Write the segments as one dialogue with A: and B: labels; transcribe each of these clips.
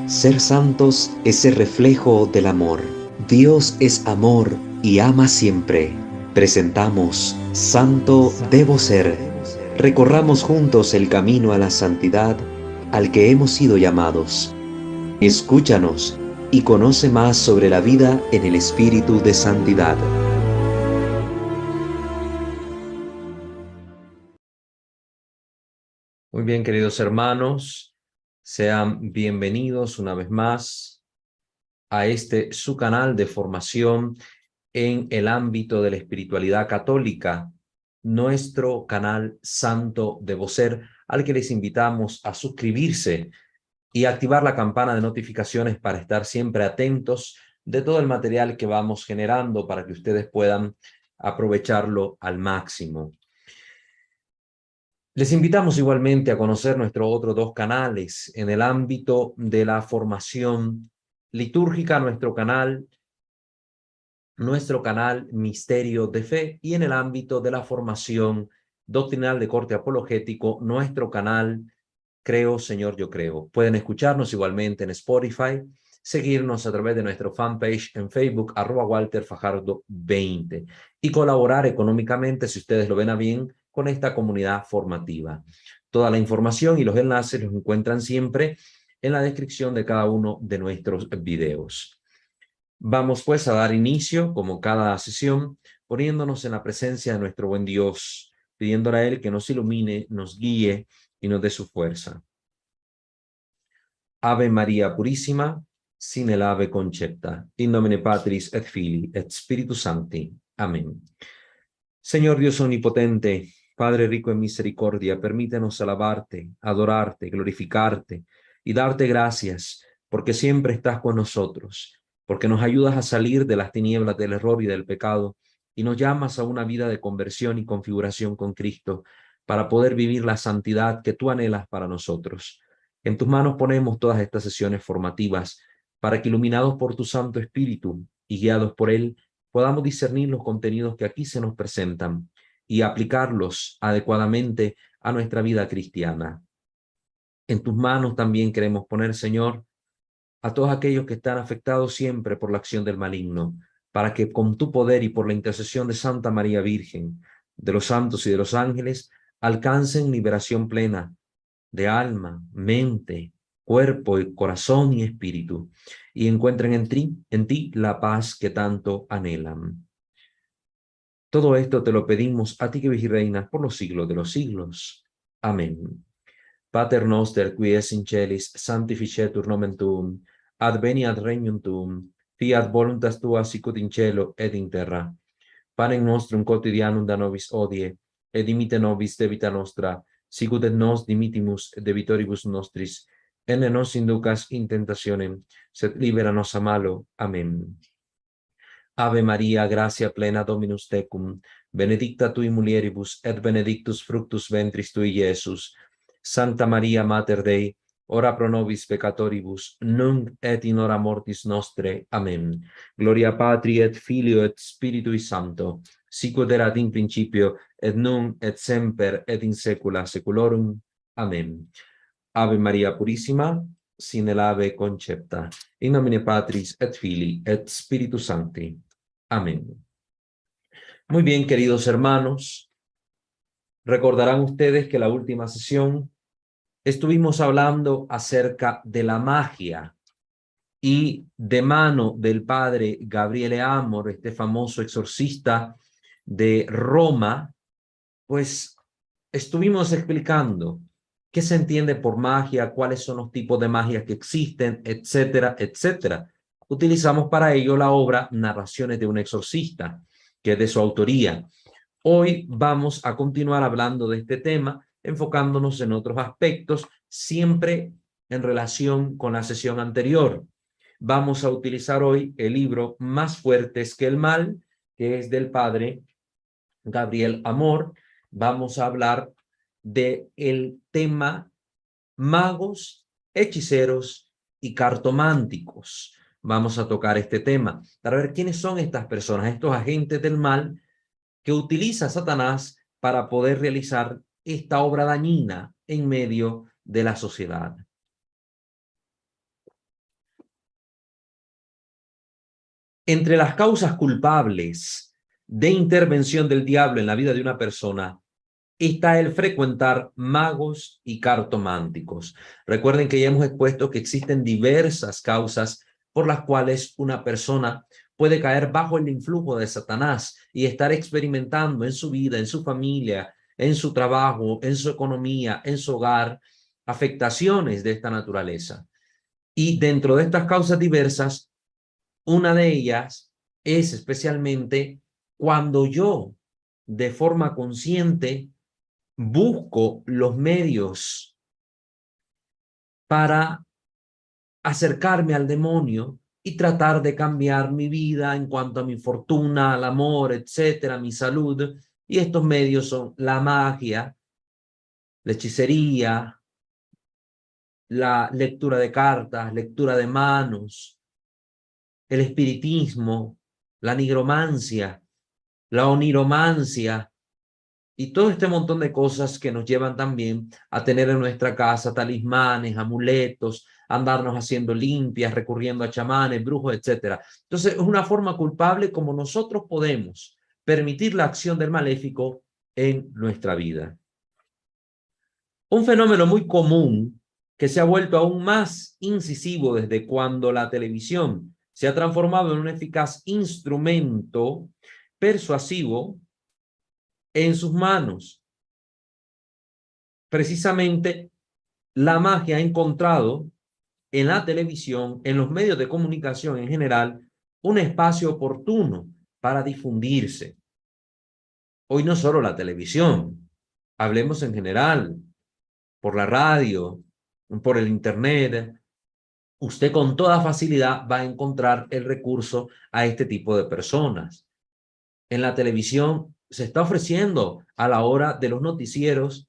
A: Ser santos es el reflejo del amor. Dios es amor y ama siempre. Presentamos Santo Debo Ser. Recorramos juntos el camino a la santidad al que hemos sido llamados. Escúchanos y conoce más sobre la vida en el espíritu de santidad.
B: Muy bien, queridos hermanos, sean bienvenidos una vez más a su canal de formación en el ámbito de la espiritualidad católica, nuestro canal Santo Debo Ser, al que les invitamos a suscribirse y activar la campana de notificaciones para estar siempre atentos de todo el material que vamos generando para que ustedes puedan aprovecharlo al máximo. Les invitamos igualmente a conocer nuestros otros dos canales en el ámbito de la formación litúrgica, nuestro canal Misterio de Fe, y en el ámbito de la formación doctrinal de corte apologético, nuestro canal Creo, Señor, Yo Creo. Pueden escucharnos igualmente en Spotify, seguirnos a través de nuestro fanpage en Facebook, @WalterFajardo20, y colaborar económicamente, si ustedes lo ven a bien, con esta comunidad formativa. Toda la información y los enlaces los encuentran siempre en la descripción de cada uno de nuestros videos. Vamos pues a dar inicio, como cada sesión, poniéndonos en la presencia de nuestro buen Dios, pidiéndole a Él que nos ilumine, nos guíe y nos dé su fuerza. Ave María Purísima, sin el ave concepta, in nomine Patris et Filii et Spiritus Sancti. Amén. Señor Dios omnipotente, Padre rico en misericordia, permítenos alabarte, adorarte, glorificarte y darte gracias, porque siempre estás con nosotros, porque nos ayudas a salir de las tinieblas del error y del pecado, y nos llamas a una vida de conversión y configuración con Cristo, para poder vivir la santidad que tú anhelas para nosotros. En tus manos ponemos todas estas sesiones formativas, para que, iluminados por tu Santo Espíritu y guiados por él, podamos discernir los contenidos que aquí se nos presentan y aplicarlos adecuadamente a nuestra vida cristiana. En tus manos también queremos poner, Señor, a todos aquellos que están afectados siempre por la acción del maligno, para que con tu poder y por la intercesión de Santa María Virgen, de los santos y de los ángeles, alcancen liberación plena de alma, mente, cuerpo, corazón y espíritu, y encuentren en ti la paz que tanto anhelan. Todo esto te lo pedimos a ti, que vives y reinas por los siglos de los siglos. Amén. Pater noster, qui es in celis, sanctificetur nomen tuum, adveniat regnum tuum, fiat voluntas tua sicut in cielo ed in terra. Panem nostrum quotidianum da nobis hodie, et dimite nobis debita nostra, sicut et nos dimitimus debitoribus nostris, et ne nos inducas in tentationem, sed libera nos a malo. Amén. Ave Maria, gratia plena Dominus tecum, benedicta tui mulieribus, et benedictus fructus ventris tui, Iesus. Santa Maria Mater Dei, ora pro nobis peccatoribus, nunc et in hora mortis nostre. Amen. Gloria Patri et Filio et Spiritui Sancto, sicut erat in principio, et nunc et semper et in saecula saeculorum. Amen. Ave Maria Purissima, sin el ave concepta, in nomine Patris et Filii et Spiritus Sancti. Amén. Muy bien, queridos hermanos, recordarán ustedes que la última sesión estuvimos hablando acerca de la magia, y de mano del padre Gabriele Amor, este famoso exorcista de Roma, pues estuvimos explicando qué se entiende por magia, cuáles son los tipos de magia que existen, etcétera, etcétera. Utilizamos para ello la obra Narraciones de un exorcista, que es de su autoría. Hoy vamos a continuar hablando de este tema, enfocándonos en otros aspectos, siempre en relación con la sesión anterior. Vamos a utilizar hoy el libro Más fuertes que el mal, que es del padre Gabriel Amor. Vamos a hablar del tema magos, hechiceros y cartománticos. Vamos a tocar este tema para ver quiénes son estas personas, estos agentes del mal que utiliza Satanás para poder realizar esta obra dañina en medio de la sociedad. Entre las causas culpables de intervención del diablo en la vida de una persona está el frecuentar magos y cartománticos. Recuerden que ya hemos expuesto que existen diversas causas por las cuales una persona puede caer bajo el influjo de Satanás y estar experimentando en su vida, en su familia, en su trabajo, en su economía, en su hogar, afectaciones de esta naturaleza. Y dentro de estas causas diversas, una de ellas es especialmente cuando yo, de forma consciente, busco los medios para acercarme al demonio y tratar de cambiar mi vida en cuanto a mi fortuna, al amor, etcétera, mi salud. Y estos medios son la magia, la hechicería, la lectura de cartas, lectura de manos, el espiritismo, la nigromancia, la oniromancia, y todo este montón de cosas que nos llevan también a tener en nuestra casa talismanes, amuletos, andarnos haciendo limpias, recurriendo a chamanes, brujos, etc. Entonces, es una forma culpable como nosotros podemos permitir la acción del maléfico en nuestra vida. Un fenómeno muy común que se ha vuelto aún más incisivo desde cuando la televisión se ha transformado en un eficaz instrumento persuasivo en sus manos. Precisamente la magia ha encontrado en la televisión, en los medios de comunicación en general, un espacio oportuno para difundirse. Hoy no solo la televisión, hablemos en general, por la radio, por el internet, usted con toda facilidad va a encontrar el recurso a este tipo de personas. En la televisión se está ofreciendo a la hora de los noticieros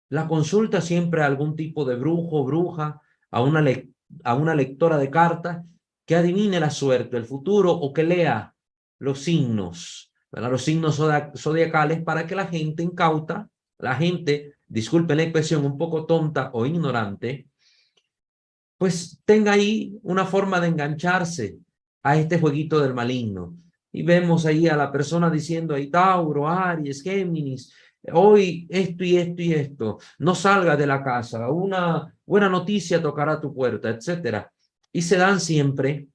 B: la consulta siempre a algún tipo de brujo o bruja, a una lectora de cartas que adivine la suerte, el futuro o que lea los signos, ¿verdad? Los signos zodiacales para que la gente incauta, la gente, disculpen la expresión, un poco tonta o ignorante, pues tenga ahí una forma de engancharse a este jueguito del maligno. Y vemos ahí a la persona diciendo ahí Tauro, Aries, Géminis, hoy esto y esto y esto, no salgas de la casa, una buena noticia tocará tu puerta, etcétera. Y se dan siempre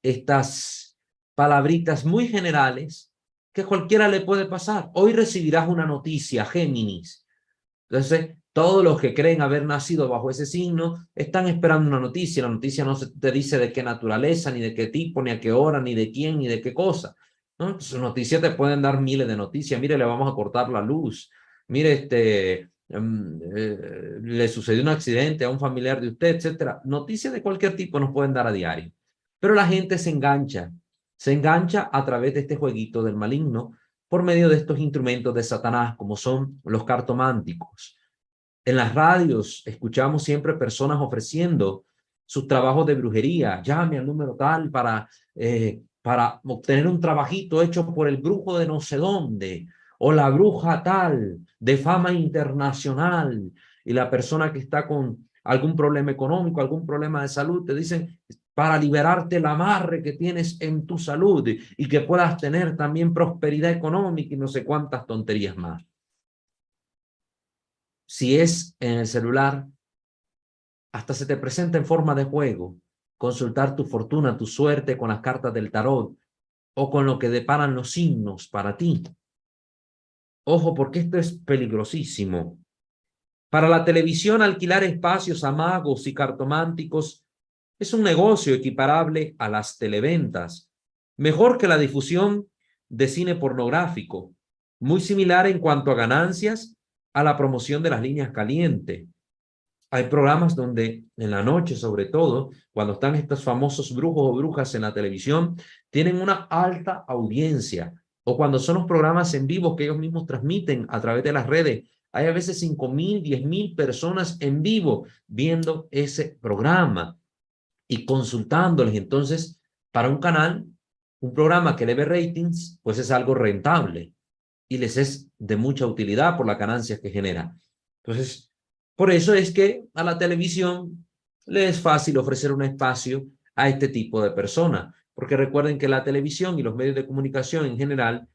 B: estas palabritas muy generales que cualquiera le puede pasar. Hoy recibirás una noticia, Géminis. Entonces, todos los que creen haber nacido bajo ese signo están esperando una noticia. La noticia no te dice de qué naturaleza, ni de qué tipo, ni a qué hora, ni de quién, ni de qué cosa, ¿no? Entonces, noticias te pueden dar miles de noticias. Mire, le vamos a cortar la luz. Mire, le sucedió un accidente a un familiar de usted, etcétera. Noticias de cualquier tipo nos pueden dar a diario. Pero la gente se engancha a través de este jueguito del maligno por medio de estos instrumentos de Satanás, como son los cartománticos. En las radios escuchamos siempre personas ofreciendo sus trabajos de brujería. Llame al número tal para obtener un trabajito hecho por el brujo de no sé dónde, o la bruja tal, de fama internacional, y la persona que está con algún problema económico, algún problema de salud, te dicen para liberarte el amarre que tienes en tu salud y que puedas tener también prosperidad económica y no sé cuántas tonterías más. Si es en el celular, hasta se te presenta en forma de juego consultar tu fortuna, tu suerte con las cartas del tarot o con lo que deparan los signos para ti. Ojo, porque esto es peligrosísimo. Para la televisión, alquilar espacios a magos y cartománticos es un negocio equiparable a las televentas, mejor que la difusión de cine pornográfico, muy similar en cuanto a ganancias a la promoción de las líneas calientes. Hay programas donde en la noche, sobre todo, cuando están estos famosos brujos o brujas en la televisión, tienen una alta audiencia. O cuando son los programas en vivo que ellos mismos transmiten a través de las redes, hay a veces 5,000, 10,000 personas en vivo viendo ese programa y consultándoles. Entonces, para un canal, un programa que le ve ratings, pues es algo rentable y les es de mucha utilidad por las ganancias que genera. Entonces, por eso es que a la televisión le es fácil ofrecer un espacio a este tipo de personas. Porque recuerden que la televisión y los medios de comunicación en general,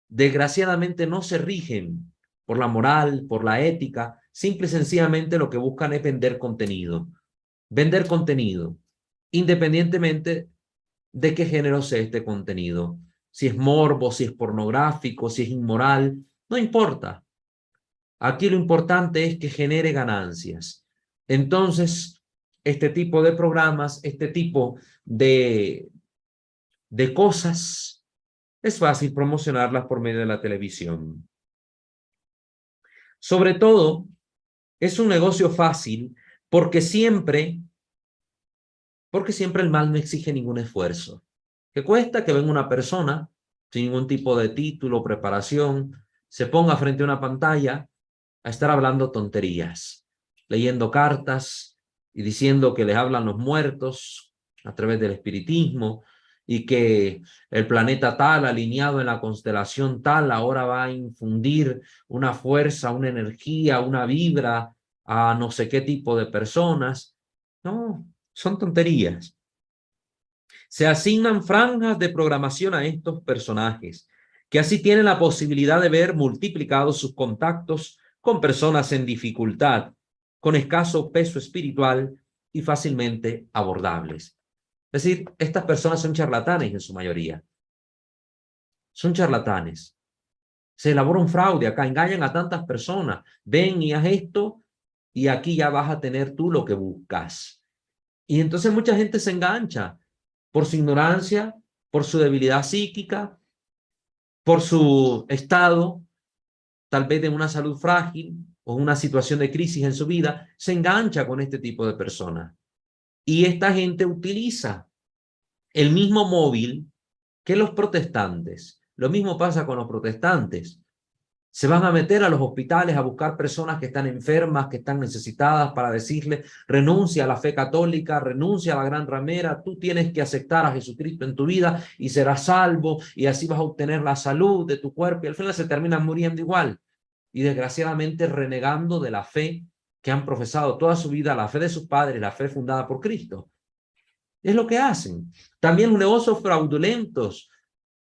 B: desgraciadamente no se rigen por la moral, por la ética, simple y sencillamente lo que buscan es vender contenido. Vender contenido, independientemente de qué género sea este contenido. Si es morbo, si es pornográfico, si es inmoral, no importa. Aquí lo importante es que genere ganancias. Entonces, este tipo de programas, este tipo de cosas, es fácil promocionarlas por medio de la televisión. Sobre todo, es un negocio fácil porque siempre el mal no exige ningún esfuerzo. ¿Qué cuesta que venga una persona sin ningún tipo de título, preparación, se ponga frente a una pantalla a estar hablando tonterías, leyendo cartas y diciendo que les hablan los muertos a través del espiritismo y que el planeta tal, alineado en la constelación tal, ahora va a infundir una fuerza, una energía, una vibra a no sé qué tipo de personas? No, son tonterías. Se asignan franjas de programación a estos personajes, que así tienen la posibilidad de ver multiplicados sus contactos con personas en dificultad, con escaso peso espiritual y fácilmente abordables. Es decir, estas personas son charlatanes en su mayoría. Son charlatanes. Se elabora un fraude acá, engañan a tantas personas. Ven y haz esto y aquí ya vas a tener tú lo que buscas. Y entonces mucha gente se engancha por su ignorancia, por su debilidad psíquica, por su estado, tal vez de una salud frágil o una situación de crisis en su vida, se engancha con este tipo de personas. Y esta gente utiliza el mismo móvil que los protestantes. Lo mismo pasa con los protestantes. Se van a meter a los hospitales a buscar personas que están enfermas, que están necesitadas, para decirle, renuncia a la fe católica, renuncia a la gran ramera, tú tienes que aceptar a Jesucristo en tu vida y serás salvo y así vas a obtener la salud de tu cuerpo y al final se terminan muriendo igual y desgraciadamente renegando de la fe que han profesado toda su vida, la fe de sus padres, la fe fundada por Cristo. Es lo que hacen. También los negocios fraudulentos,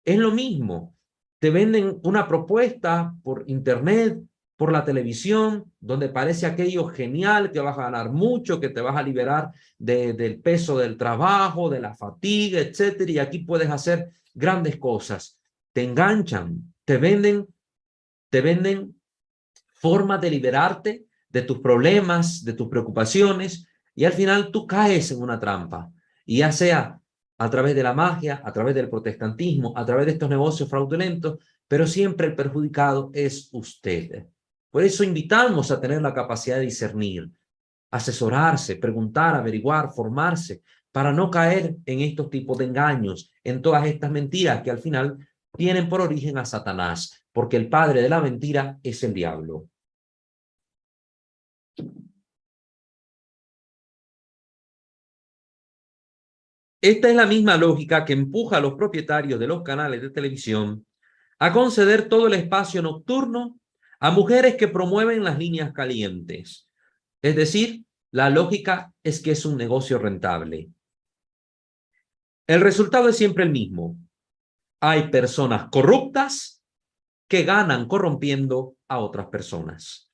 B: es lo mismo. Te venden una propuesta por internet, por la televisión, donde parece aquello genial, que vas a ganar mucho, que te vas a liberar del peso del trabajo, de la fatiga, etcétera, y aquí puedes hacer grandes cosas. Te enganchan, te venden formas de liberarte de tus problemas, de tus preocupaciones, y al final tú caes en una trampa. Y ya sea a través de la magia, a través del protestantismo, a través de estos negocios fraudulentos, pero siempre el perjudicado es usted. Por eso invitamos a tener la capacidad de discernir, asesorarse, preguntar, averiguar, formarse, para no caer en estos tipos de engaños, en todas estas mentiras que al final tienen por origen a Satanás, porque el padre de la mentira es el diablo. Esta es la misma lógica que empuja a los propietarios de los canales de televisión a conceder todo el espacio nocturno a mujeres que promueven las líneas calientes. Es decir, la lógica es que es un negocio rentable. El resultado es siempre el mismo. Hay personas corruptas que ganan corrompiendo a otras personas.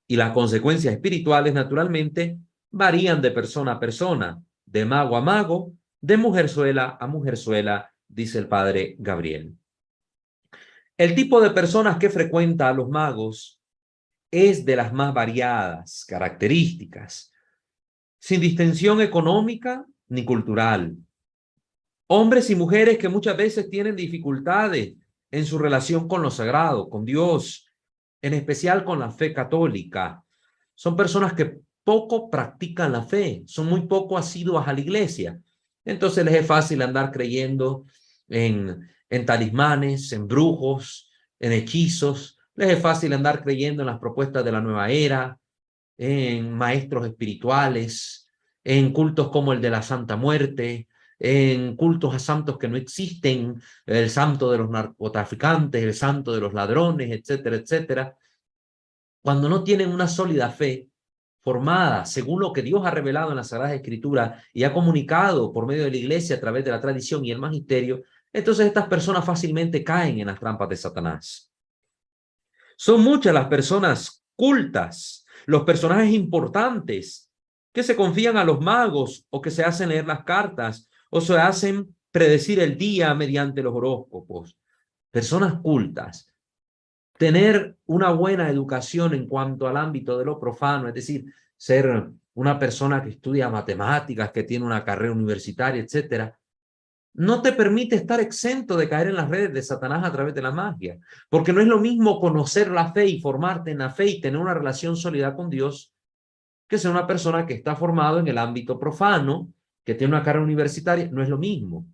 B: Y las consecuencias espirituales, naturalmente, varían de persona a persona, de mago a mago, de mujerzuela a mujerzuela, dice el padre Gabriel. El tipo de personas que frecuenta a los magos es de las más variadas características, sin distinción económica ni cultural. Hombres y mujeres que muchas veces tienen dificultades en su relación con lo sagrado, con Dios, en especial con la fe católica. Son personas que poco practican la fe, son muy poco asiduas a la iglesia. Entonces les es fácil andar creyendo en talismanes, en brujos, en hechizos. Les es fácil andar creyendo en las propuestas de la nueva era, en maestros espirituales, en cultos como el de la Santa Muerte, en cultos a santos que no existen, el santo de los narcotraficantes, el santo de los ladrones, etcétera, etcétera. Cuando no tienen una sólida fe formada según lo que Dios ha revelado en la Sagrada Escritura y ha comunicado por medio de la iglesia a través de la tradición y el magisterio, entonces estas personas fácilmente caen en las trampas de Satanás. Son muchas las personas cultas, los personajes importantes que se confían a los magos o que se hacen leer las cartas o se hacen predecir el día mediante los horóscopos. Personas cultas. Tener una buena educación en cuanto al ámbito de lo profano, es decir, ser una persona que estudia matemáticas, que tiene una carrera universitaria, etcétera, no te permite estar exento de caer en las redes de Satanás a través de la magia, porque no es lo mismo conocer la fe y formarte en la fe y tener una relación sólida con Dios que ser una persona que está formado en el ámbito profano, que tiene una carrera universitaria. No es lo mismo.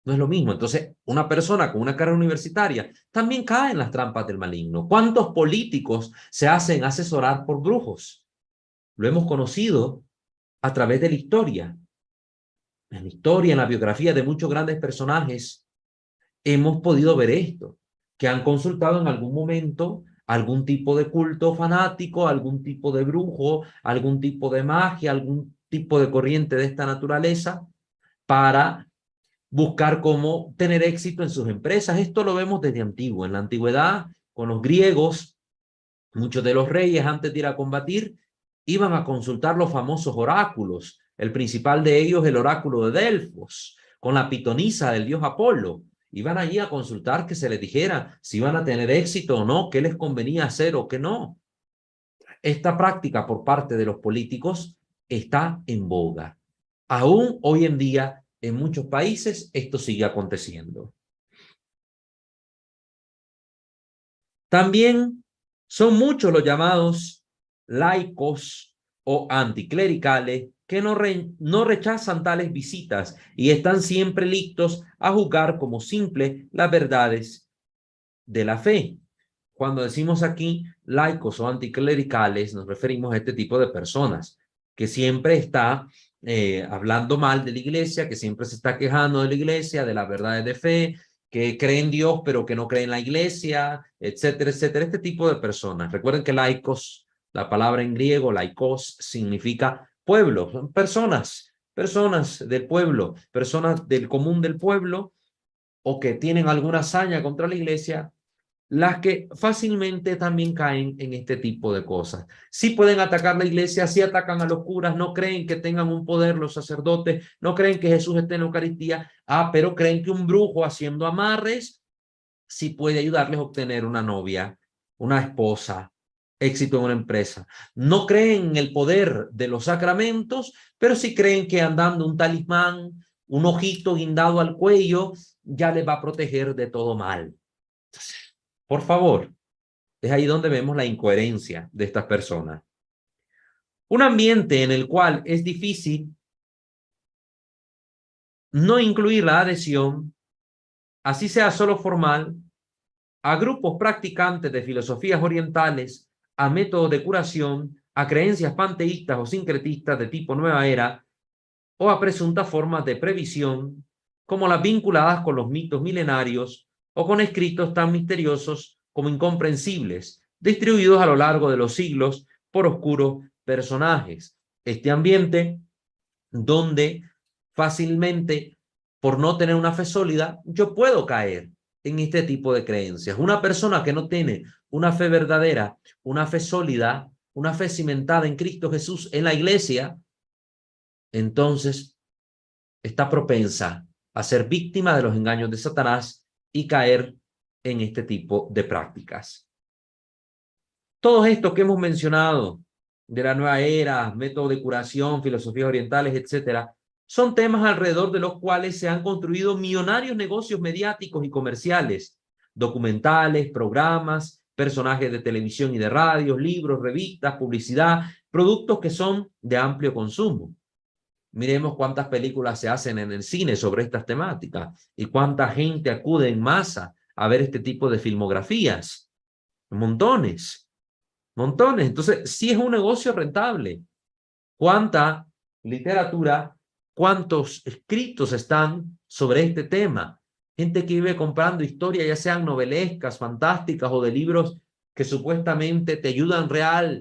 B: No es lo mismo. Entonces, una persona con una carrera universitaria también cae en las trampas del maligno. ¿Cuántos políticos se hacen asesorar por brujos? Lo hemos conocido a través de la historia. En la historia, en la biografía de muchos grandes personajes, hemos podido ver esto, que han consultado en algún momento algún tipo de culto fanático, algún tipo de brujo, algún tipo de magia, algún tipo de corriente de esta naturaleza para buscar cómo tener éxito en sus empresas. Esto lo vemos desde antiguo. En la antigüedad, con los griegos, muchos de los reyes antes de ir a combatir iban a consultar los famosos oráculos. El principal de ellos, el oráculo de Delfos, con la pitonisa del dios Apolo. Iban allí a consultar que se les dijera si iban a tener éxito o no, qué les convenía hacer o qué no. Esta práctica por parte de los políticos está en boga. Aún hoy en día, en muchos países, esto sigue aconteciendo. También son muchos los llamados laicos o anticlericales que no rechazan tales visitas y están siempre listos a juzgar como simples las verdades de la fe. Cuando decimos aquí laicos o anticlericales, nos referimos a este tipo de personas que siempre está hablando mal de la iglesia, que siempre se está quejando de la iglesia, de las verdades de fe, que cree en Dios pero que no cree en la iglesia, etcétera, etcétera. Este tipo de personas. Recuerden que laicos, la palabra en griego, laikos, significa pueblo. Son personas del pueblo, personas del común del pueblo o que tienen alguna hazaña contra la iglesia, las que fácilmente también caen en este tipo de cosas. Sí pueden atacar la iglesia, sí atacan a los curas, no creen que tengan un poder los sacerdotes, no creen que Jesús esté en la Eucaristía, pero creen que un brujo haciendo amarres sí puede ayudarles a obtener una novia, una esposa, éxito en una empresa. No creen en el poder de los sacramentos, pero sí creen que andando un talismán, un ojito guindado al cuello, ya les va a proteger de todo mal. Por favor, es ahí donde vemos la incoherencia de estas personas. Un ambiente en el cual es difícil no incluir la adhesión, así sea solo formal, a grupos practicantes de filosofías orientales, a métodos de curación, a creencias panteístas o sincretistas de tipo nueva era, o a presuntas formas de previsión, como las vinculadas con los mitos milenarios o con escritos tan misteriosos como incomprensibles, distribuidos a lo largo de los siglos por oscuros personajes. Este ambiente donde fácilmente, por no tener una fe sólida, yo puedo caer en este tipo de creencias. Una persona que no tiene una fe verdadera, una fe sólida, una fe cimentada en Cristo Jesús, en la iglesia, entonces está propensa a ser víctima de los engaños de Satanás y caer en este tipo de prácticas. Todos estos que hemos mencionado, de la nueva era, métodos de curación, filosofías orientales, etcétera, son temas alrededor de los cuales se han construido millonarios negocios mediáticos y comerciales, documentales, programas, personajes de televisión y de radio, libros, revistas, publicidad, productos que son de amplio consumo. Miremos cuántas películas se hacen en el cine sobre estas temáticas y cuánta gente acude en masa a ver este tipo de filmografías. Montones. Montones. Entonces, sí es un negocio rentable. ¿Cuánta literatura, cuántos escritos están sobre este tema? Gente que vive comprando historias, ya sean novelescas, fantásticas o de libros que supuestamente te ayudan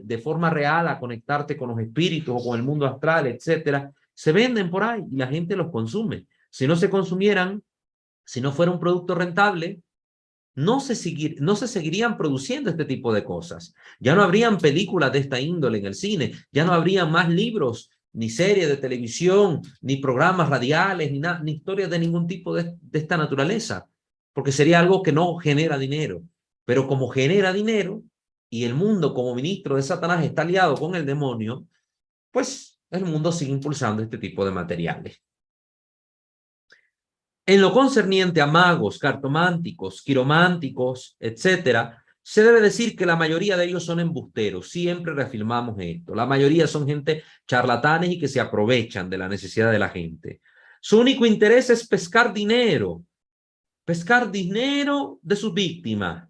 B: de forma real a conectarte con los espíritus o con el mundo astral, etcétera, se venden por ahí y la gente los consume. Si no se consumieran, si no fuera un producto rentable, no se seguirían produciendo este tipo de cosas. Ya no habrían películas de esta índole en el cine, ya no habrían más libros, ni series de televisión, ni programas radiales, ni historias de ningún tipo de esta naturaleza, porque sería algo que no genera dinero. Pero como genera dinero y el mundo como ministro de Satanás está aliado con el demonio, pues el mundo sigue impulsando este tipo de materiales. En lo concerniente a magos, cartománticos, quirománticos, etcétera, se debe decir que la mayoría de ellos son embusteros. Siempre reafirmamos esto. La mayoría son gente charlatanes y que se aprovechan de la necesidad de la gente. Su único interés es pescar dinero de sus víctimas.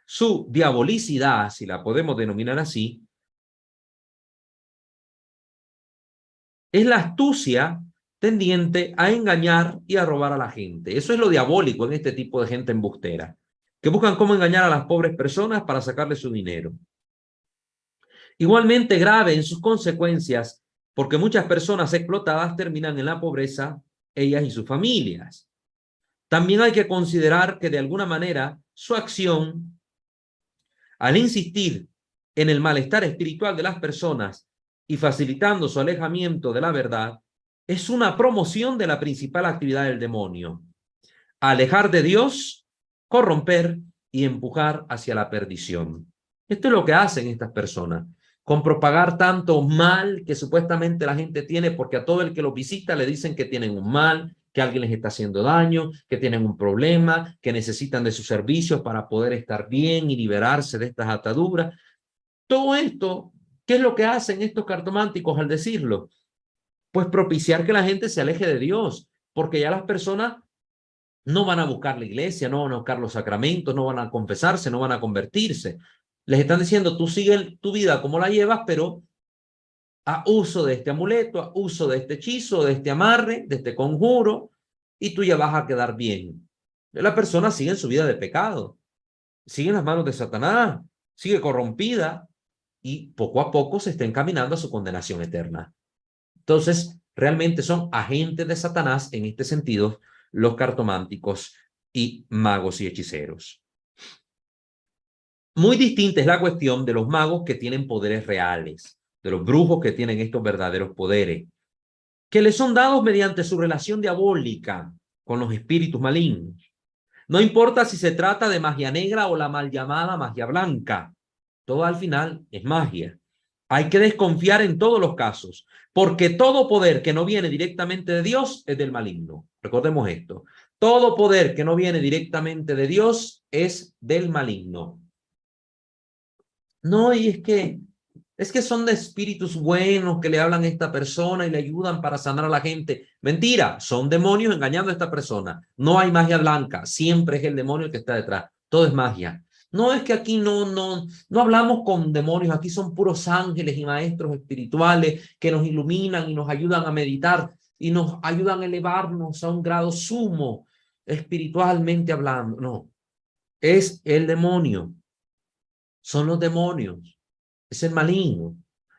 B: Su diabolicidad, si la podemos denominar así, es la astucia tendiente a engañar y a robar a la gente. Eso es lo diabólico en este tipo de gente embustera, que buscan cómo engañar a las pobres personas para sacarle su dinero. Igualmente grave en sus consecuencias, porque muchas personas explotadas terminan en la pobreza, ellas y sus familias. También hay que considerar que de alguna manera su acción, al insistir en el malestar espiritual de las personas y facilitando su alejamiento de la verdad, es una promoción de la principal actividad del demonio: alejar de Dios, corromper y empujar hacia la perdición. Esto es lo que hacen estas personas, con propagar tanto mal que supuestamente la gente tiene, porque a todo el que los visita le dicen que tienen un mal, que alguien les está haciendo daño, que tienen un problema, que necesitan de sus servicios para poder estar bien y liberarse de estas ataduras. Todo esto, ¿qué es lo que hacen estos cartománticos al decirlo? Pues propiciar que la gente se aleje de Dios, porque ya las personas no van a buscar la iglesia, no van a buscar los sacramentos, no van a confesarse, no van a convertirse. Les están diciendo, tú sigue tu vida como la llevas, pero a uso de este amuleto, a uso de este hechizo, de este amarre, de este conjuro, y tú ya vas a quedar bien. La persona sigue en su vida de pecado, sigue en las manos de Satanás, sigue corrompida, y poco a poco se está encaminando a su condenación eterna. Entonces, realmente son agentes de Satanás en este sentido los cartománticos y magos y hechiceros. Muy distinta es la cuestión de los magos que tienen poderes reales, de los brujos que tienen estos verdaderos poderes, que les son dados mediante su relación diabólica con los espíritus malignos. No importa si se trata de magia negra o la mal llamada magia blanca, todo al final es magia. Hay que desconfiar en todos los casos, porque todo poder que no viene directamente de Dios es del maligno. Recordemos esto. Todo poder que no viene directamente de Dios es del maligno. No, y es que son de espíritus buenos que le hablan a esta persona y le ayudan para sanar a la gente. Mentira, son demonios engañando a esta persona. No hay magia blanca, siempre es el demonio el que está detrás. Todo es magia. No es que aquí no hablamos con demonios, aquí son puros ángeles y maestros espirituales que nos iluminan y nos ayudan a meditar y nos ayudan a elevarnos a un grado sumo espiritualmente hablando. No, es el demonio. Son los demonios, es el maligno.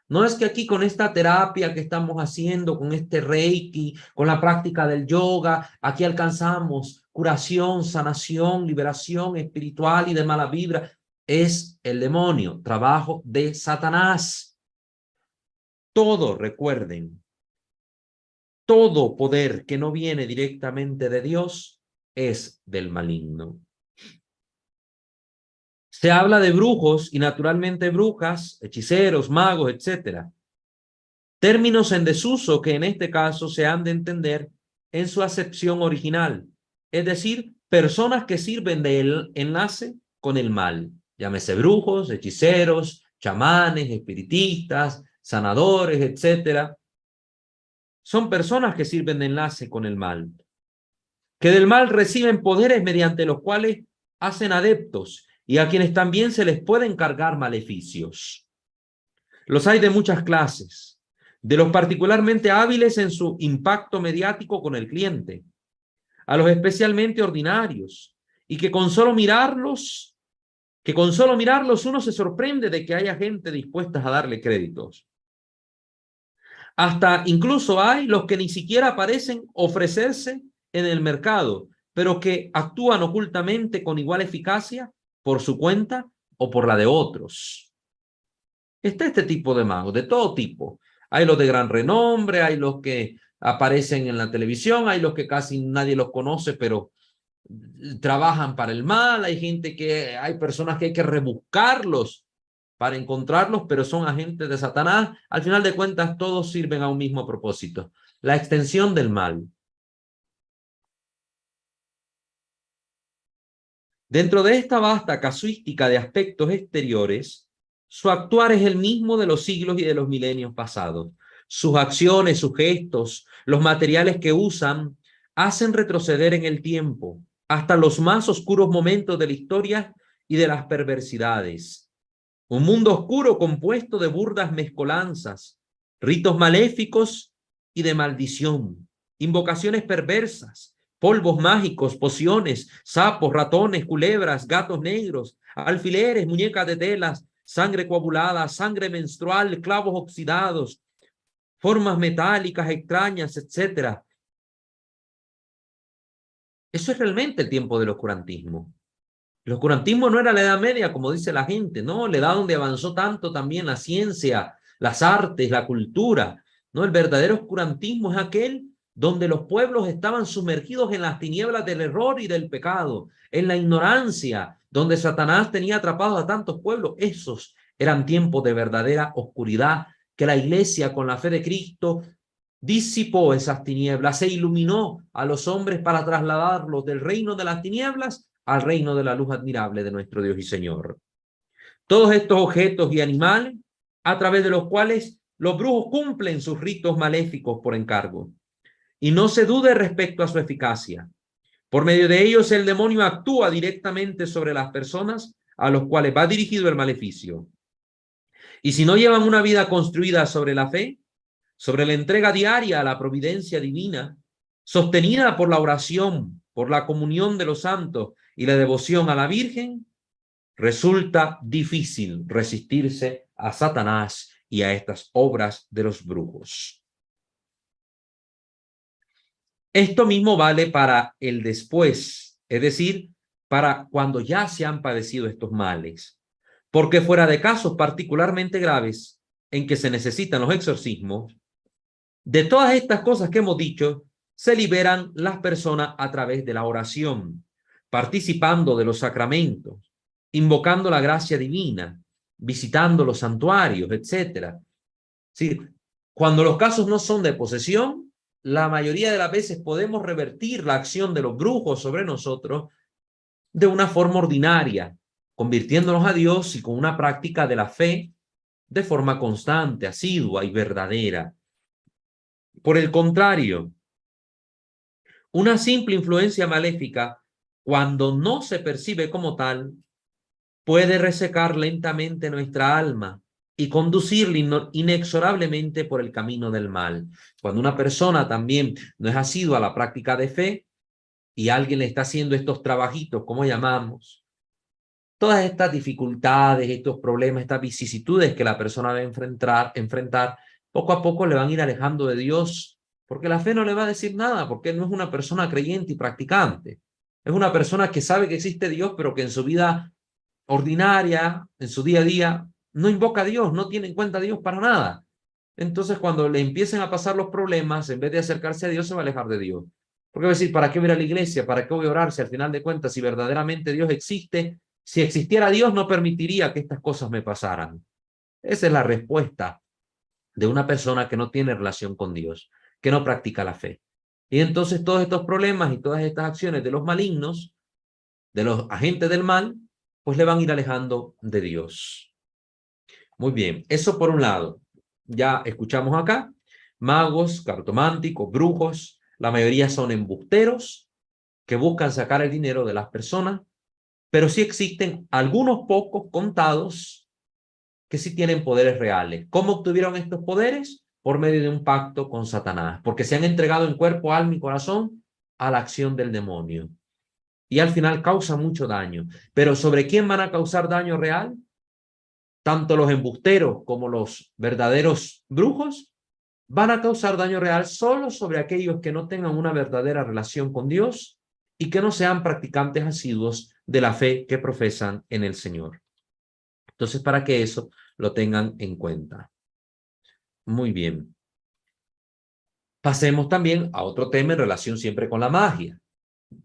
B: No es que aquí con esta terapia que estamos haciendo, con este reiki, con la práctica del yoga, aquí alcanzamos curación, sanación, liberación espiritual y de mala vibra. Es el demonio, trabajo de Satanás. Todo, recuerden, todo poder que no viene directamente de Dios es del maligno. Se habla de brujos y naturalmente brujas, hechiceros, magos, etc. Términos en desuso que en este caso se han de entender en su acepción original, es decir, personas que sirven de enlace con el mal, llámese brujos, hechiceros, chamanes, espiritistas, sanadores, etc. Son personas que sirven de enlace con el mal, que del mal reciben poderes mediante los cuales hacen adeptos y a quienes también se les puede encargar maleficios. Los hay de muchas clases, de los particularmente hábiles en su impacto mediático con el cliente, a los especialmente ordinarios, y que con solo mirarlos que con solo mirarlos uno se sorprende de que haya gente dispuesta a darle créditos. Hasta incluso hay los que ni siquiera parecen ofrecerse en el mercado, pero que actúan ocultamente con igual eficacia por su cuenta o por la de otros. Está este tipo de magos, de todo tipo. Hay los de gran renombre, hay los que aparecen en la televisión, hay los que casi nadie los conoce, pero trabajan para el mal, hay personas que hay que rebuscarlos para encontrarlos, pero son agentes de Satanás. Al final de cuentas, todos sirven a un mismo propósito, la extensión del mal. Dentro de esta vasta casuística de aspectos exteriores, su actuar es el mismo de los siglos y de los milenios pasados. Sus acciones, sus gestos, los materiales que usan, hacen retroceder en el tiempo hasta los más oscuros momentos de la historia y de las perversidades. Un mundo oscuro compuesto de burdas mezcolanzas, ritos maléficos y de maldición, invocaciones perversas, polvos mágicos, pociones, sapos, ratones, culebras, gatos negros, alfileres, muñecas de telas, sangre coagulada, sangre menstrual, clavos oxidados, formas metálicas extrañas, etc. Eso es realmente el tiempo del oscurantismo. El oscurantismo no era la Edad Media, como dice la gente, ¿no? La edad donde avanzó tanto también la ciencia, las artes, la cultura, ¿no? El verdadero oscurantismo es aquel donde los pueblos estaban sumergidos en las tinieblas del error y del pecado, en la ignorancia, donde Satanás tenía atrapados a tantos pueblos. Esos eran tiempos de verdadera oscuridad que la iglesia, con la fe de Cristo, disipó esas tinieblas, se iluminó a los hombres para trasladarlos del reino de las tinieblas al reino de la luz admirable de nuestro Dios y Señor. Todos estos objetos y animales, a través de los cuales los brujos cumplen sus ritos maléficos por encargo. Y no se dude respecto a su eficacia. Por medio de ellos el demonio actúa directamente sobre las personas a los cuales va dirigido el maleficio. Y si no llevan una vida construida sobre la fe, sobre la entrega diaria a la providencia divina, sostenida por la oración, por la comunión de los santos y la devoción a la Virgen, resulta difícil resistirse a Satanás y a estas obras de los brujos. Esto mismo vale para el después, es decir, para cuando ya se han padecido estos males, porque fuera de casos particularmente graves en que se necesitan los exorcismos, de todas estas cosas que hemos dicho, se liberan las personas a través de la oración, participando de los sacramentos, invocando la gracia divina, visitando los santuarios, etc. Sí, cuando los casos no son de posesión, la mayoría de las veces podemos revertir la acción de los brujos sobre nosotros de una forma ordinaria, convirtiéndonos a Dios y con una práctica de la fe de forma constante, asidua y verdadera. Por el contrario, una simple influencia maléfica, cuando no se percibe como tal, puede resecar lentamente nuestra alma y conducirla inexorablemente por el camino del mal. Cuando una persona también no es asidua a la práctica de fe y alguien le está haciendo estos trabajitos, como llamamos, todas estas dificultades, estos problemas, estas vicisitudes que la persona va a enfrentar, poco a poco le van a ir alejando de Dios, porque la fe no le va a decir nada, porque él no es una persona creyente y practicante. Es una persona que sabe que existe Dios, pero que en su vida ordinaria, en su día a día, no invoca a Dios, no tiene en cuenta a Dios para nada. Entonces, cuando le empiecen a pasar los problemas, en vez de acercarse a Dios, se va a alejar de Dios. Porque va a decir, ¿para qué voy a ir a la iglesia? ¿Para qué voy a orar? Si al final de cuentas, si verdaderamente Dios existe, si existiera Dios, no permitiría que estas cosas me pasaran. Esa es la respuesta de una persona que no tiene relación con Dios, que no practica la fe. Y entonces todos estos problemas y todas estas acciones de los malignos, de los agentes del mal, pues le van a ir alejando de Dios. Muy bien, eso por un lado. Ya escuchamos acá, magos, cartománticos, brujos, la mayoría son embusteros que buscan sacar el dinero de las personas, pero sí existen algunos pocos contados que sí tienen poderes reales. ¿Cómo obtuvieron estos poderes? Por medio de un pacto con Satanás, porque se han entregado en cuerpo, alma y corazón a la acción del demonio. y al final causa mucho daño. Pero ¿sobre quién van a causar daño real? Tanto los embusteros como los verdaderos brujos van a causar daño real solo sobre aquellos que no tengan una verdadera relación con Dios y que no sean practicantes asiduos de la fe que profesan en el Señor. Entonces, para que eso lo tengan en cuenta. Muy bien. Pasemos también a otro tema en relación siempre con la magia,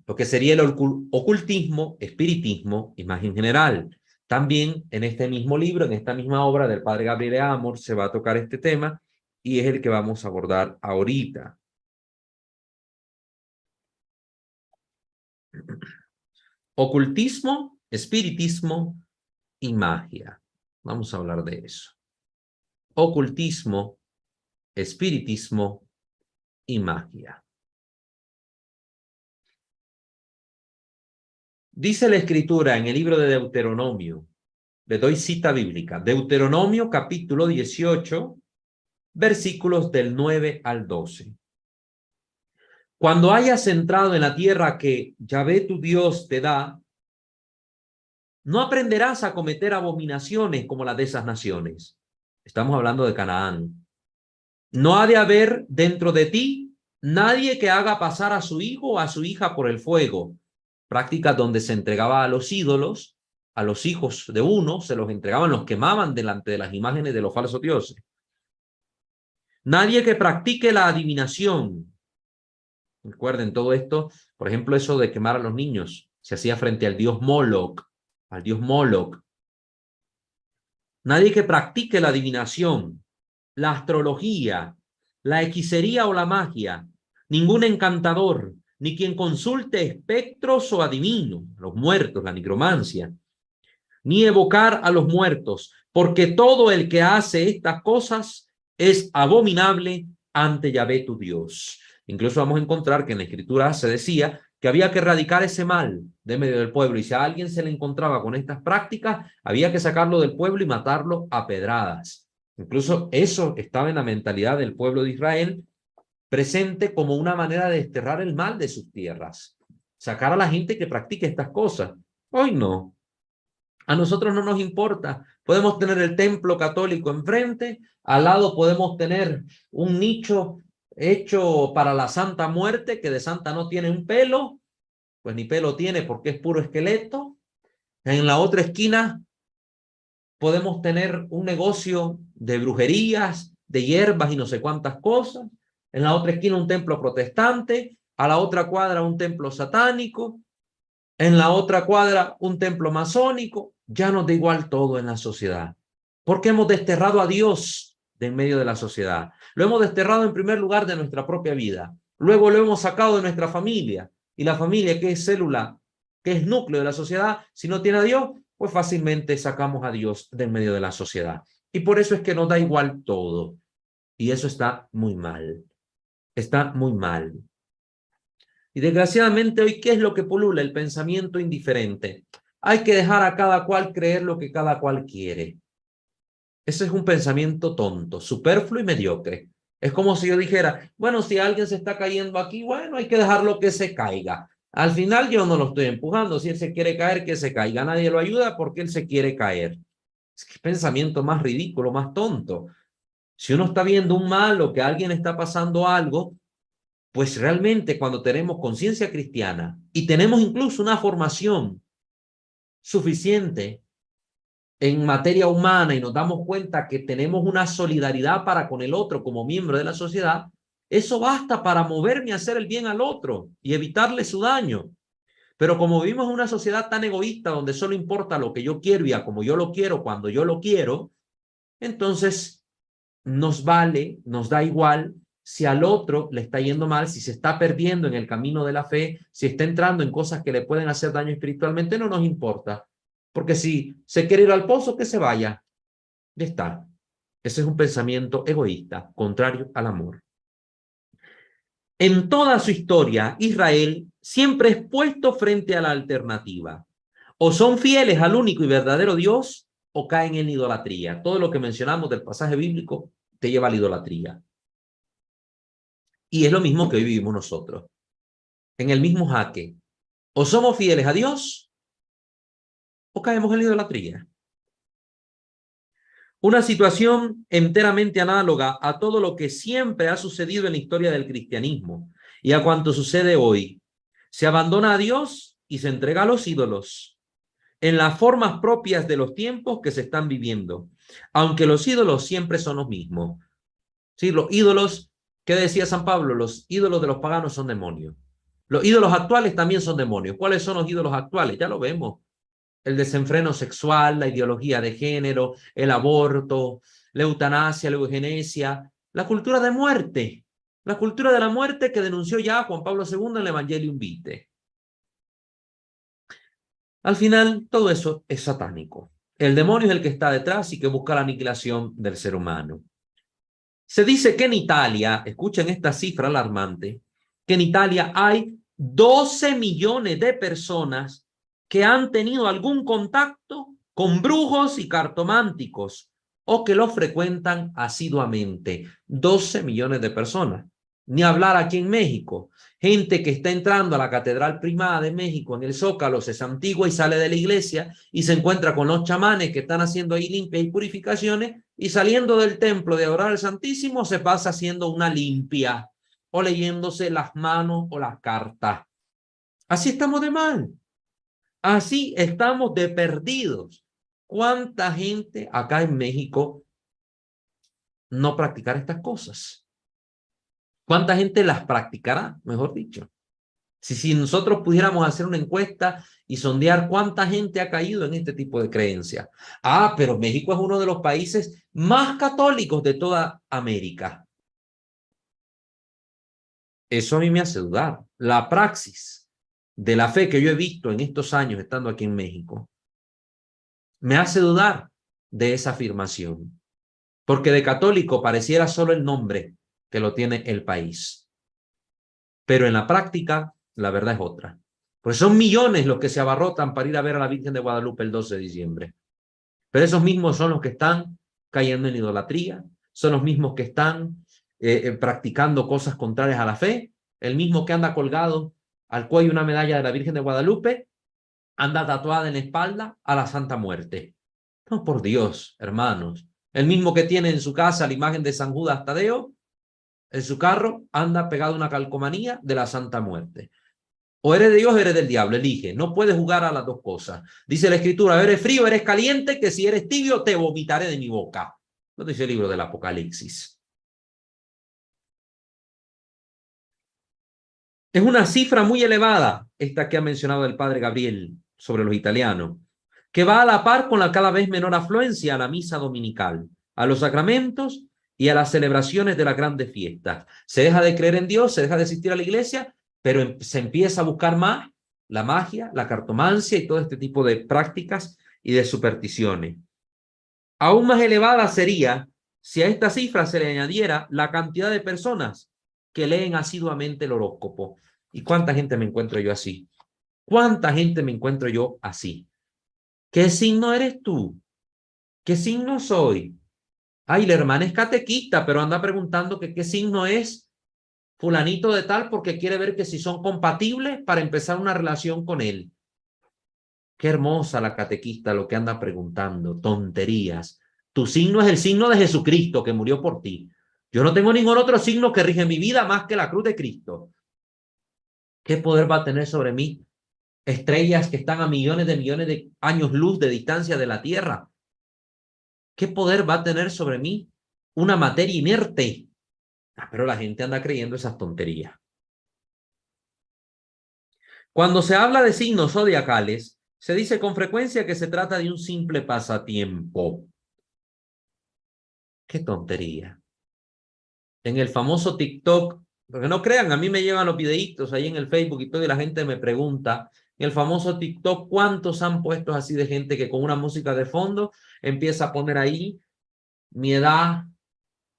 B: lo que sería el ocultismo, espiritismo y magia en general. También en este mismo libro, en esta misma obra del padre Gabriele Amor, se va a tocar este tema y es el que vamos a abordar ahorita. Ocultismo, espiritismo y magia. Vamos a hablar de eso. Ocultismo, espiritismo y magia. Dice la Escritura en el libro de Deuteronomio, le doy cita bíblica, Deuteronomio capítulo 18, versículos del 9 al 12. Cuando hayas entrado en la tierra que Yahvé tu Dios te da, no aprenderás a cometer abominaciones como las de esas naciones. Estamos hablando de Canaán. No ha de haber dentro de ti nadie que haga pasar a su hijo o a su hija por el fuego. Prácticas donde se entregaba a los ídolos, a los hijos de uno, se los entregaban, los quemaban delante de las imágenes de los falsos dioses. Nadie que practique la adivinación. Recuerden todo esto, por ejemplo, eso de quemar a los niños, se hacía frente al dios Moloch, al dios Moloch. Nadie que practique la adivinación, la astrología, la hechicería o la magia, ningún encantador, ni quien consulte espectros o adivinos, los muertos, la nigromancia, ni evocar a los muertos, porque todo el que hace estas cosas es abominable ante Yahvé tu Dios. Incluso vamos a encontrar que en la Escritura se decía que había que erradicar ese mal de medio del pueblo, y si a alguien se le encontraba con estas prácticas, había que sacarlo del pueblo y matarlo a pedradas. Incluso eso estaba en la mentalidad del pueblo de Israel, presente como una manera de desterrar el mal de sus tierras, sacar a la gente que practique estas cosas. Hoy no. A nosotros no nos importa. Podemos tener el templo católico enfrente, al lado podemos tener un nicho hecho para la Santa Muerte, que de santa no tiene un pelo, pues ni pelo tiene porque es puro esqueleto. En la otra esquina podemos tener un negocio de brujerías, de hierbas y no sé cuántas cosas. En la otra esquina un templo protestante, a la otra cuadra un templo satánico, en la otra cuadra un templo masónico. Ya nos da igual todo en la sociedad, porque hemos desterrado a Dios de en medio de la sociedad. Lo hemos desterrado en primer lugar de nuestra propia vida, luego lo hemos sacado de nuestra familia, y la familia, que es célula, que es núcleo de la sociedad, si no tiene a Dios, pues fácilmente sacamos a Dios de en medio de la sociedad. Y por eso es que nos da igual todo, y eso está muy mal, está muy mal. Y desgraciadamente hoy, ¿qué es lo que pulula? El pensamiento indiferente. Hay que dejar a cada cual creer lo que cada cual quiere. Ese es un pensamiento tonto, superfluo y mediocre. Es como si yo dijera, bueno, si alguien se está cayendo aquí, bueno, hay que dejarlo que se caiga. Al final yo no lo estoy empujando. Si él se quiere caer, que se caiga. Nadie lo ayuda porque él se quiere caer. Es que pensamiento más ridículo, más tonto. Si uno está viendo un mal o que a alguien está pasando algo, pues realmente cuando tenemos conciencia cristiana y tenemos incluso una formación suficiente en materia humana y nos damos cuenta que tenemos una solidaridad para con el otro como miembro de la sociedad, eso basta para moverme a hacer el bien al otro y evitarle su daño. Pero como vivimos en una sociedad tan egoísta donde solo importa lo que yo quiero y a como yo lo quiero, cuando yo lo quiero, entonces nos vale, nos da igual si al otro le está yendo mal, si se está perdiendo en el camino de la fe, si está entrando en cosas que le pueden hacer daño espiritualmente, no nos importa. Porque si se quiere ir al pozo, que se vaya. Ya está. Ese es un pensamiento egoísta, contrario al amor. En toda su historia, Israel siempre es puesto frente a la alternativa. O son fieles al único y verdadero Dios, o caen en idolatría. Todo lo que mencionamos del pasaje bíblico te lleva a la idolatría. Y es lo mismo que hoy vivimos nosotros. En el mismo jaque. O somos fieles a Dios o caemos en la idolatría. Una situación enteramente análoga a todo lo que siempre ha sucedido en la historia del cristianismo y a cuanto sucede hoy. Se abandona a Dios y se entrega a los ídolos en las formas propias de los tiempos que se están viviendo, aunque los ídolos siempre son los mismos. Sí, los ídolos, ¿qué decía San Pablo? Los ídolos de los paganos son demonios. Los ídolos actuales también son demonios. ¿Cuáles son los ídolos actuales? Ya lo vemos. El desenfreno sexual, la ideología de género, el aborto, la eutanasia, la eugenesia, la cultura de muerte, la cultura de la muerte que denunció ya Juan Pablo II en el Evangelium Vitae. Al final, todo eso es satánico. El demonio es el que está detrás y que busca la aniquilación del ser humano. Se dice que en Italia, escuchen esta cifra alarmante, que en Italia hay 12 millones de personas que han tenido algún contacto con brujos y cartománticos o que los frecuentan asiduamente. 12 millones de personas. Ni hablar aquí en México. Gente que está entrando a la Catedral Primada de México en el Zócalo, se santigua y sale de la iglesia y se encuentra con los chamanes que están haciendo ahí limpias y purificaciones y saliendo del templo de adorar al Santísimo se pasa haciendo una limpia o leyéndose las manos o las cartas. Así estamos de mal. Así estamos de perdidos. ¿Cuánta gente acá en México no practicará estas cosas? ¿Cuánta gente las practicará, mejor dicho? Si nosotros pudiéramos hacer una encuesta y sondear cuánta gente ha caído en este tipo de creencias. Ah, pero México es uno de los países más católicos de toda América. Eso a mí me hace dudar. La praxis de la fe que yo he visto en estos años estando aquí en México me hace dudar de esa afirmación. Porque de católico pareciera solo el nombre que lo tiene el país. Pero en la práctica, la verdad es otra. Pues son millones los que se abarrotan para ir a ver a la Virgen de Guadalupe el 12 de diciembre. Pero esos mismos son los que están cayendo en idolatría, son los mismos que están practicando cosas contrarias a la fe, el mismo que anda colgado al cuello una medalla de la Virgen de Guadalupe, anda tatuada en la espalda a la Santa Muerte. No, por Dios, hermanos. El mismo que tiene en su casa la imagen de San Judas Tadeo, en su carro anda pegado una calcomanía de la Santa Muerte. O eres de Dios o eres del diablo, elige. No puedes jugar a las dos cosas. Dice la Escritura, eres frío, eres caliente, que si eres tibio te vomitaré de mi boca. Lo dice el libro del Apocalipsis. Es una cifra muy elevada, esta que ha mencionado el padre Gabriel sobre los italianos, que va a la par con la cada vez menor afluencia a la misa dominical, a los sacramentos y a las celebraciones de las grandes fiestas. Se deja de creer en Dios, se deja de asistir a la iglesia, pero se empieza a buscar más la magia, la cartomancia y todo este tipo de prácticas y de supersticiones. Aún más elevada sería si a esta cifra se le añadiera la cantidad de personas que leen asiduamente el horóscopo. ¿Y cuánta gente me encuentro yo así? ¿Cuánta gente me encuentro yo así? ¿Qué signo eres tú? ¿Qué signo soy? Ay, la hermana es catequista, pero anda preguntando que qué signo es fulanito de tal porque quiere ver que si son compatibles para empezar una relación con él. Qué hermosa la catequista lo que anda preguntando, tonterías. Tu signo es el signo de Jesucristo que murió por ti. Yo no tengo ningún otro signo que rige mi vida más que la cruz de Cristo. ¿Qué poder va a tener sobre mí? Estrellas que están a millones de años luz de distancia de la Tierra. ¿Qué poder va a tener sobre mí? Una materia inerte. Pero la gente anda creyendo esas tonterías. Cuando se habla de signos zodiacales, se dice con frecuencia que se trata de un simple pasatiempo. ¡Qué tontería! En el famoso TikTok, porque no crean, a mí me llegan los videitos ahí en el Facebook y todo, y la gente me pregunta, en el famoso TikTok, ¿cuántos han puesto así de gente que con una música de fondo empieza a poner ahí mi edad,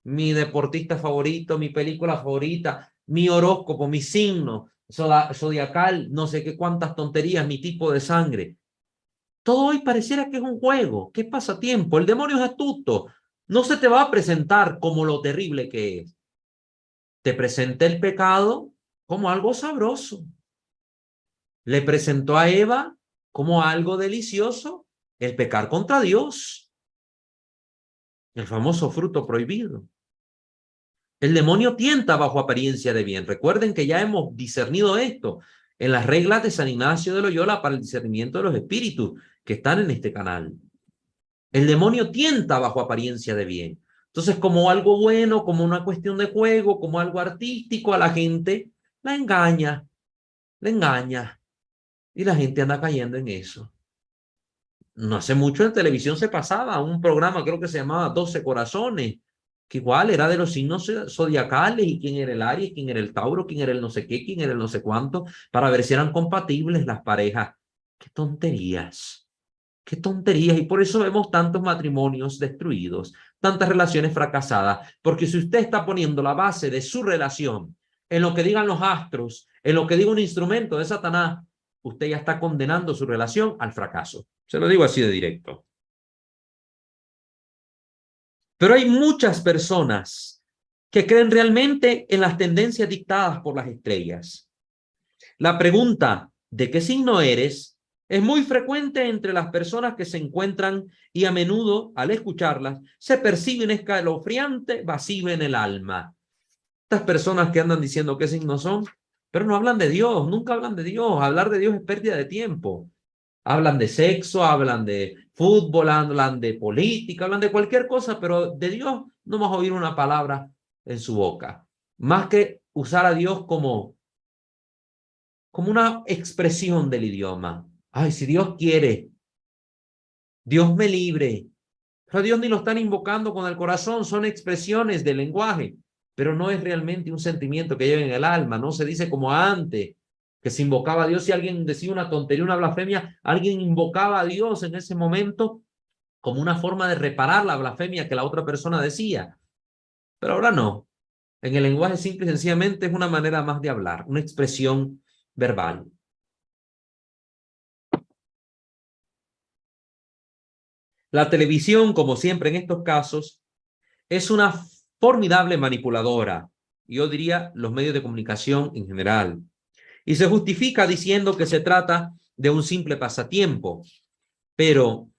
B: mi deportista favorito, mi película favorita, mi horóscopo, mi signo zodiacal, no sé qué cuántas tonterías, mi tipo de sangre? Todo hoy pareciera que es un juego, que es pasatiempo. El demonio es astuto. No se te va a presentar como lo terrible que es. Te presenta el pecado como algo sabroso. Le presentó a Eva como algo delicioso el pecar contra Dios, el famoso fruto prohibido. El demonio tienta bajo apariencia de bien. Recuerden que ya hemos discernido esto en las reglas de San Ignacio de Loyola para el discernimiento de los espíritus que están en este canal. El demonio tienta bajo apariencia de bien. Entonces, como algo bueno, como una cuestión de juego, como algo artístico, a la gente la engaña, le engaña. Y la gente anda cayendo en eso. No hace mucho en televisión se pasaba un programa, creo que se llamaba 12 Corazones, que igual era de los signos zodiacales y quién era el Aries, quién era el Tauro, quién era el no sé qué, quién era el no sé cuánto, para ver si eran compatibles las parejas. ¡Qué tonterías! ¡Qué tonterías! Y por eso vemos tantos matrimonios destruidos, tantas relaciones fracasadas, porque si usted está poniendo la base de su relación en lo que digan los astros, en lo que diga un instrumento de Satanás, usted ya está condenando su relación al fracaso. Se lo digo así de directo. Pero hay muchas personas que creen realmente en las tendencias dictadas por las estrellas. La pregunta ¿de qué signo eres? Es muy frecuente entre las personas que se encuentran y a menudo, al escucharlas, se percibe un escalofriante vacío en el alma. Estas personas que andan diciendo qué signos son, pero no hablan de Dios, nunca hablan de Dios. Hablar de Dios es pérdida de tiempo. Hablan de sexo, hablan de fútbol, hablan de política, hablan de cualquier cosa, pero de Dios no vas a oír una palabra en su boca. Más que usar a Dios como una expresión del idioma. Ay, si Dios quiere, Dios me libre. Pero a Dios ni lo están invocando con el corazón, son expresiones del lenguaje, pero no es realmente un sentimiento que lleva en el alma, no se dice como antes, que se invocaba a Dios. Si alguien decía una tontería, una blasfemia, alguien invocaba a Dios en ese momento como una forma de reparar la blasfemia que la otra persona decía. Pero ahora no. En el lenguaje simple y sencillamente es una manera más de hablar, una expresión verbal. La televisión, como siempre en estos casos, es una formidable manipuladora. Yo diría los medios de comunicación en general. Y se justifica diciendo que se trata de un simple pasatiempo. Pero,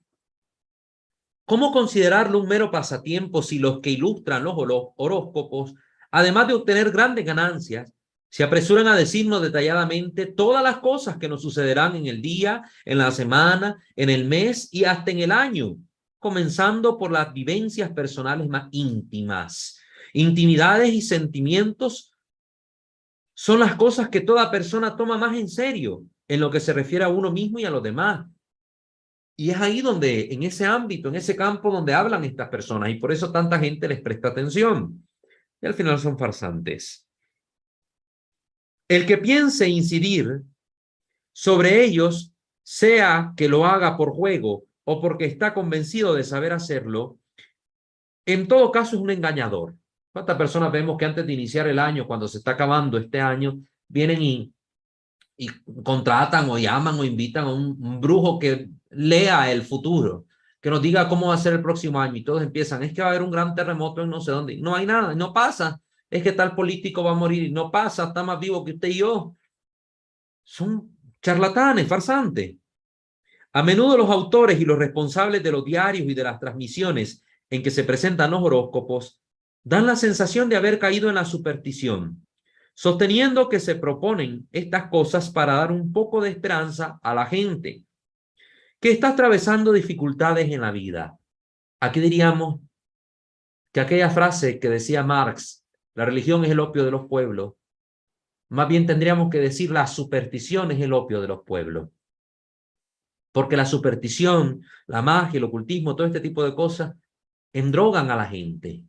B: ¿cómo considerarlo un mero pasatiempo si los que ilustran los horóscopos, además de obtener grandes ganancias, se apresuran a decirnos detalladamente todas las cosas que nos sucederán en el día, en la semana, en el mes y hasta en el año, comenzando por las vivencias personales más íntimas? Intimidades y sentimientos son las cosas que toda persona toma más en serio en lo que se refiere a uno mismo y a los demás. Y es ahí donde, en ese ámbito, en ese campo donde hablan estas personas, y por eso tanta gente les presta atención. Y al final son farsantes. El que piense incidir sobre ellos, sea que lo haga por juego o porque está convencido de saber hacerlo, en todo caso es un engañador. ¿Cuántas personas vemos que antes de iniciar el año, cuando se está acabando este año, vienen y contratan o llaman o invitan a un brujo que lea el futuro, que nos diga cómo va a ser el próximo año, y todos empiezan, es que va a haber un gran terremoto en no sé dónde? No hay nada, no pasa. Es que tal político va a morir y no pasa, está más vivo que usted y yo. Son charlatanes, farsantes. A menudo los autores y los responsables de los diarios y de las transmisiones en que se presentan los horóscopos dan la sensación de haber caído en la superstición, sosteniendo que se proponen estas cosas para dar un poco de esperanza a la gente que está atravesando dificultades en la vida. Aquí diríamos que aquella frase que decía Marx, la religión es el opio de los pueblos, más bien tendríamos que decir la superstición es el opio de los pueblos. Porque la superstición, la magia, el ocultismo, todo este tipo de cosas, endrogan a la gente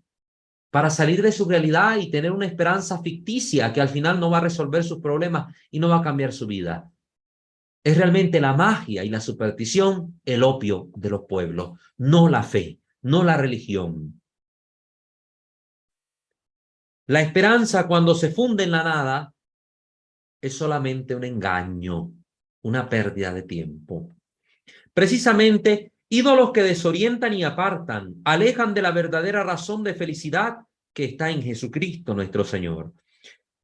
B: para salir de su realidad y tener una esperanza ficticia que al final no va a resolver sus problemas y no va a cambiar su vida. Es realmente la magia y la superstición el opio de los pueblos, no la fe, no la religión. La esperanza, cuando se funde en la nada, es solamente un engaño, una pérdida de tiempo. Precisamente, ídolos que desorientan y apartan, alejan de la verdadera razón de felicidad que está en Jesucristo nuestro Señor.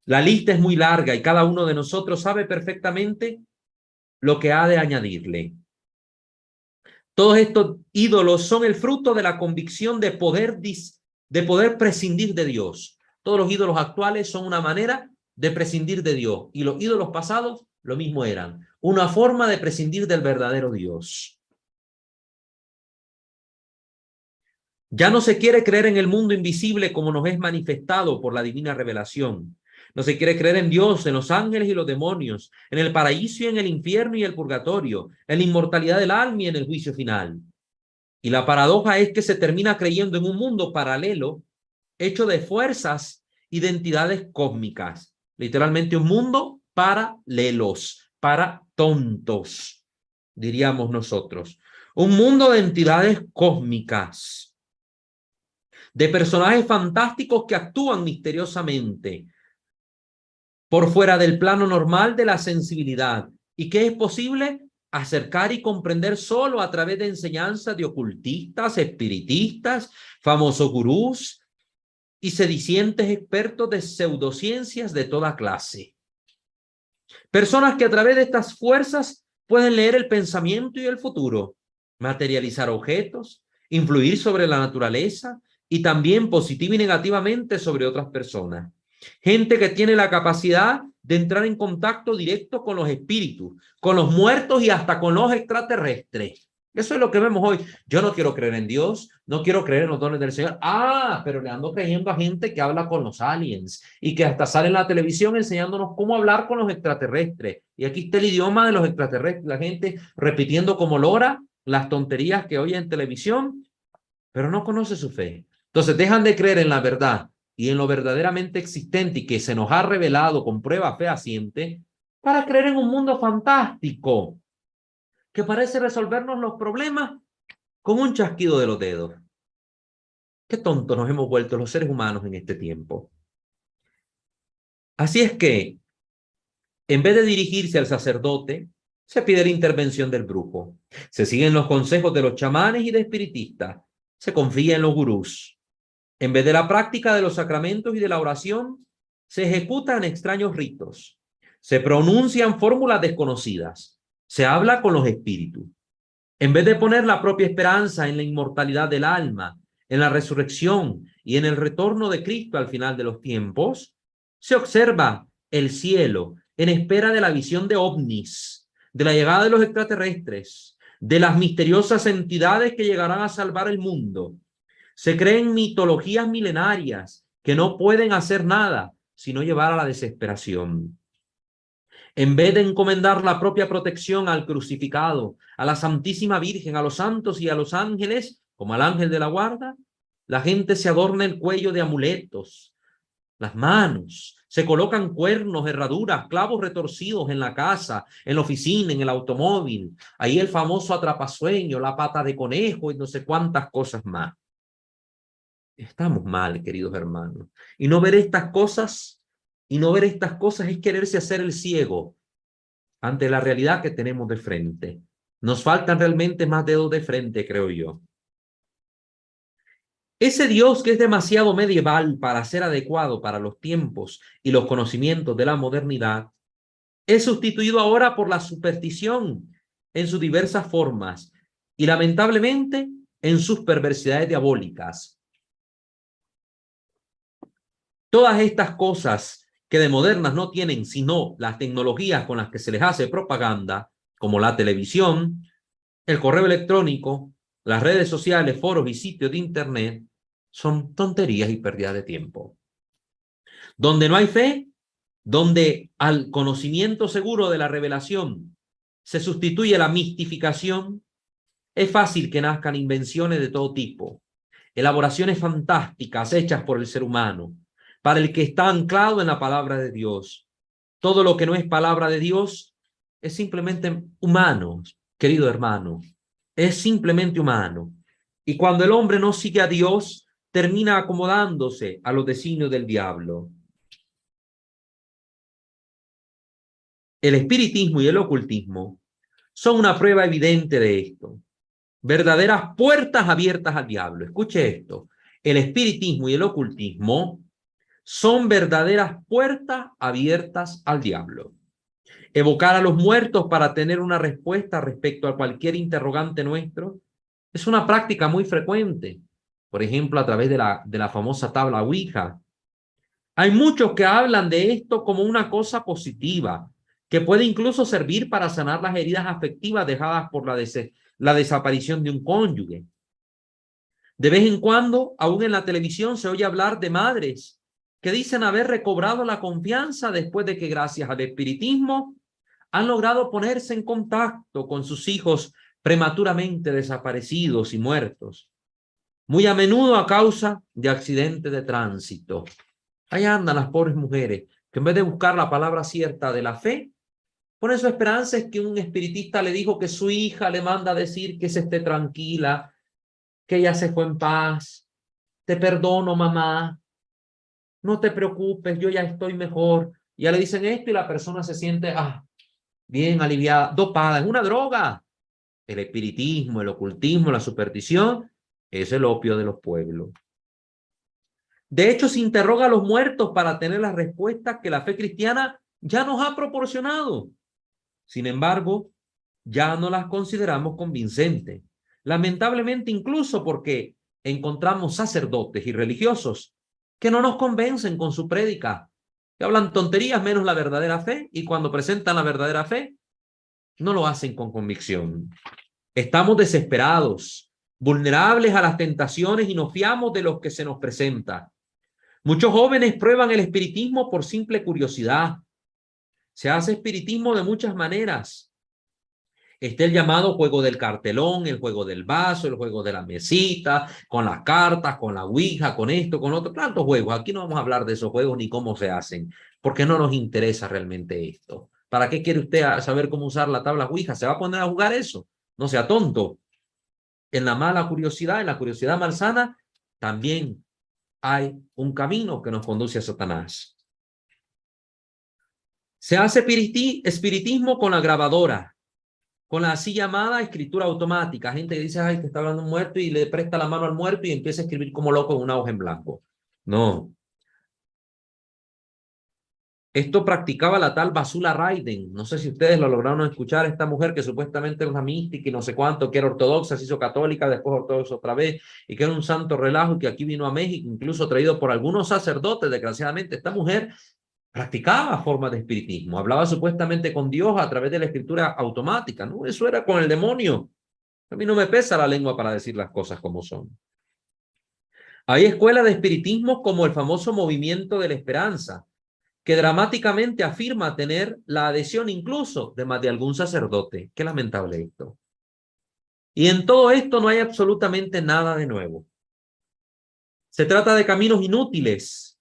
B: La lista es muy larga y cada uno de nosotros sabe perfectamente lo que ha de añadirle. Todos estos ídolos son el fruto de la convicción de poder prescindir de Dios. Todos los ídolos actuales son una manera de prescindir de Dios, y los ídolos pasados lo mismo eran, una forma de prescindir del verdadero Dios. Ya no se quiere creer en el mundo invisible como nos es manifestado por la divina revelación. No se quiere creer en Dios, en los ángeles y los demonios, en el paraíso y en el infierno y el purgatorio, en la inmortalidad del alma y en el juicio final. Y la paradoja es que se termina creyendo en un mundo paralelo hecho de fuerzas y de entidades cósmicas. Literalmente un mundo paralelos, para tontos, diríamos nosotros. Un mundo de entidades cósmicas, de personajes fantásticos que actúan misteriosamente por fuera del plano normal de la sensibilidad, y que es posible acercar y comprender solo a través de enseñanzas de ocultistas, espiritistas, famosos gurús y sedicientes expertos de pseudociencias de toda clase. Personas que a través de estas fuerzas pueden leer el pensamiento y el futuro, materializar objetos, influir sobre la naturaleza y también positiva y negativamente sobre otras personas. Gente que tiene la capacidad de entrar en contacto directo con los espíritus, con los muertos y hasta con los extraterrestres. Eso es lo que vemos hoy. Yo no quiero creer en Dios, no quiero creer en los dones del Señor. Pero le ando creyendo a gente que habla con los aliens y que hasta sale en la televisión enseñándonos cómo hablar con los extraterrestres. Y aquí está el idioma de los extraterrestres, la gente repitiendo como lora las tonterías que oye en televisión, pero no conoce su fe. Entonces dejan de creer en la verdad y en lo verdaderamente existente y que se nos ha revelado con prueba fehaciente para creer en un mundo fantástico que parece resolvernos los problemas con un chasquido de los dedos. Qué tontos nos hemos vuelto los seres humanos en este tiempo. Así es que, en vez de dirigirse al sacerdote, se pide la intervención del brujo. Se siguen los consejos de los chamanes y de espiritistas. Se confía en los gurús. En vez de la práctica de los sacramentos y de la oración, se ejecutan extraños ritos. Se pronuncian fórmulas desconocidas. Se habla con los espíritus. En vez de poner la propia esperanza en la inmortalidad del alma, en la resurrección y en el retorno de Cristo al final de los tiempos, se observa el cielo en espera de la visión de ovnis, de la llegada de los extraterrestres, de las misteriosas entidades que llegarán a salvar el mundo. Se creen mitologías milenarias que no pueden hacer nada sino llevar a la desesperación. En vez de encomendar la propia protección al crucificado, a la Santísima Virgen, a los santos y a los ángeles, como al ángel de la guarda, la gente se adorna el cuello de amuletos, las manos, se colocan cuernos, herraduras, clavos retorcidos en la casa, en la oficina, en el automóvil, ahí el famoso atrapasueño, la pata de conejo y no sé cuántas cosas más. Estamos mal, queridos hermanos. Y no ver estas cosas es quererse hacer el ciego ante la realidad que tenemos de frente. Nos faltan realmente más dedos de frente, creo yo. Ese Dios que es demasiado medieval para ser adecuado para los tiempos y los conocimientos de la modernidad, es sustituido ahora por la superstición en sus diversas formas y lamentablemente en sus perversidades diabólicas. Todas estas cosas que de modernas no tienen sino las tecnologías con las que se les hace propaganda, como la televisión, el correo electrónico, las redes sociales, foros y sitios de internet, son tonterías y pérdida de tiempo. Donde no hay fe, donde al conocimiento seguro de la revelación se sustituye la mistificación, es fácil que nazcan invenciones de todo tipo, elaboraciones fantásticas hechas por el ser humano, para el que está anclado en la palabra de Dios. Todo lo que no es palabra de Dios es simplemente humano, querido hermano, es simplemente humano. Y cuando el hombre no sigue a Dios, termina acomodándose a los designios del diablo. El espiritismo y el ocultismo son una prueba evidente de esto. Verdaderas puertas abiertas al diablo. Escuche esto. El espiritismo y el ocultismo son verdaderas puertas abiertas al diablo. Evocar a los muertos para tener una respuesta respecto a cualquier interrogante nuestro es una práctica muy frecuente. Por ejemplo, a través de la famosa tabla Ouija. Hay muchos que hablan de esto como una cosa positiva, que puede incluso servir para sanar las heridas afectivas dejadas por la desaparición de un cónyuge. De vez en cuando, aún en la televisión, se oye hablar de madres que dicen haber recobrado la confianza después de que, gracias al espiritismo, han logrado ponerse en contacto con sus hijos prematuramente desaparecidos y muertos, muy a menudo a causa de accidentes de tránsito. Ahí andan las pobres mujeres que en vez de buscar la palabra cierta de la fe, ponen su esperanza en que un espiritista le dijo que su hija le manda a decir que se esté tranquila, que ella se fue en paz, te perdono, mamá, no te preocupes, yo ya estoy mejor. Y ya le dicen esto y la persona se siente bien aliviada, dopada, es una droga. El espiritismo, el ocultismo, la superstición es el opio de los pueblos. De hecho, se interroga a los muertos para tener las respuestas que la fe cristiana ya nos ha proporcionado. Sin embargo, ya no las consideramos convincentes. Lamentablemente, incluso porque encontramos sacerdotes y religiosos que no nos convencen con su prédica, que hablan tonterías menos la verdadera fe, y cuando presentan la verdadera fe, no lo hacen con convicción. Estamos desesperados, vulnerables a las tentaciones y nos fiamos de los que se nos presenta. Muchos jóvenes prueban el espiritismo por simple curiosidad. Se hace espiritismo de muchas maneras. Está el llamado juego del cartelón, el juego del vaso, el juego de la mesita, con las cartas, con la ouija, con esto, con otro, tantos juegos. Aquí no vamos a hablar de esos juegos ni cómo se hacen, porque no nos interesa realmente esto. ¿Para qué quiere usted saber cómo usar la tabla ouija? ¿Se va a poner a jugar eso? No sea tonto. En la mala curiosidad, en la curiosidad malsana, también hay un camino que nos conduce a Satanás. Se hace espiritismo con la grabadora, con la así llamada escritura automática. Gente que dice, ay, que está hablando un muerto y le presta la mano al muerto y empieza a escribir como loco en una hoja en blanco. No. Esto practicaba la tal Basula Raiden. No sé si ustedes lo lograron escuchar. Esta mujer que supuestamente era una mística y no sé cuánto, que era ortodoxa, se hizo católica, después ortodoxa otra vez, y que era un santo relajo, y que aquí vino a México, incluso traído por algunos sacerdotes, desgraciadamente. Esta mujer practicaba formas de espiritismo, hablaba supuestamente con Dios a través de la escritura automática, ¿no? Eso era con el demonio. A mí no me pesa la lengua para decir las cosas como son. Hay escuelas de espiritismo como el famoso Movimiento de la Esperanza, que dramáticamente afirma tener la adhesión incluso de más de algún sacerdote. Qué lamentable esto. Y en todo esto no hay absolutamente nada de nuevo. Se trata de caminos inútiles,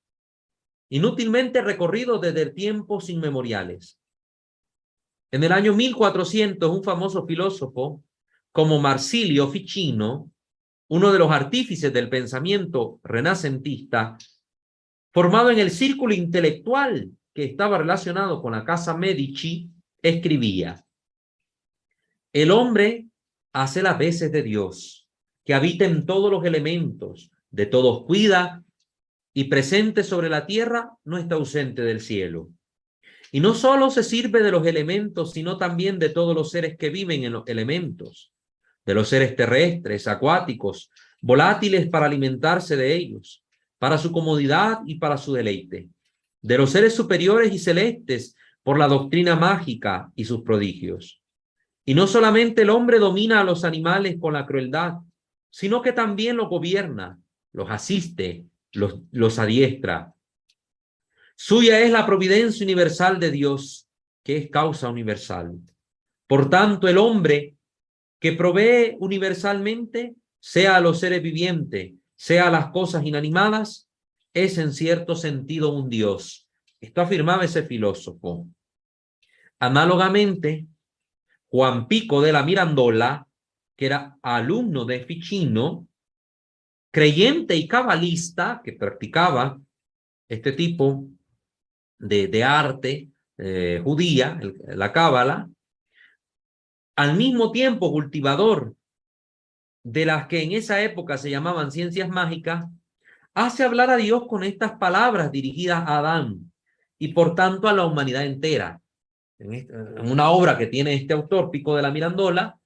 B: inútilmente recorridos desde tiempos inmemoriales. En el año 1400, un famoso filósofo como Marsilio Ficino, uno de los artífices del pensamiento renacentista, formado en el círculo intelectual que estaba relacionado con la casa Medici, escribía: el hombre hace las veces de Dios, que habita en todos los elementos, de todos cuida, y presente sobre la tierra, no está ausente del cielo. Y no solo se sirve de los elementos, sino también de todos los seres que viven en los elementos, de los seres terrestres, acuáticos, volátiles para alimentarse de ellos, para su comodidad y para su deleite, de los seres superiores y celestes por la doctrina mágica y sus prodigios. Y no solamente el hombre domina a los animales con la crueldad, sino que también los gobierna, los asiste, los adiestra. Suya es la providencia universal de Dios, que es causa universal. Por tanto, el hombre que provee universalmente, sea a los seres vivientes, sea a las cosas inanimadas, es en cierto sentido un Dios. Esto afirmaba ese filósofo. Análogamente, Juan Pico de la Mirandola, que era alumno de Ficino, creyente y cabalista, que practicaba este tipo de arte judía, la cábala, al mismo tiempo cultivador de las que en esa época se llamaban ciencias mágicas, hace hablar a Dios con estas palabras dirigidas a Adán y por tanto a la humanidad entera. en una obra que tiene este autor, Pico de la Mirandola,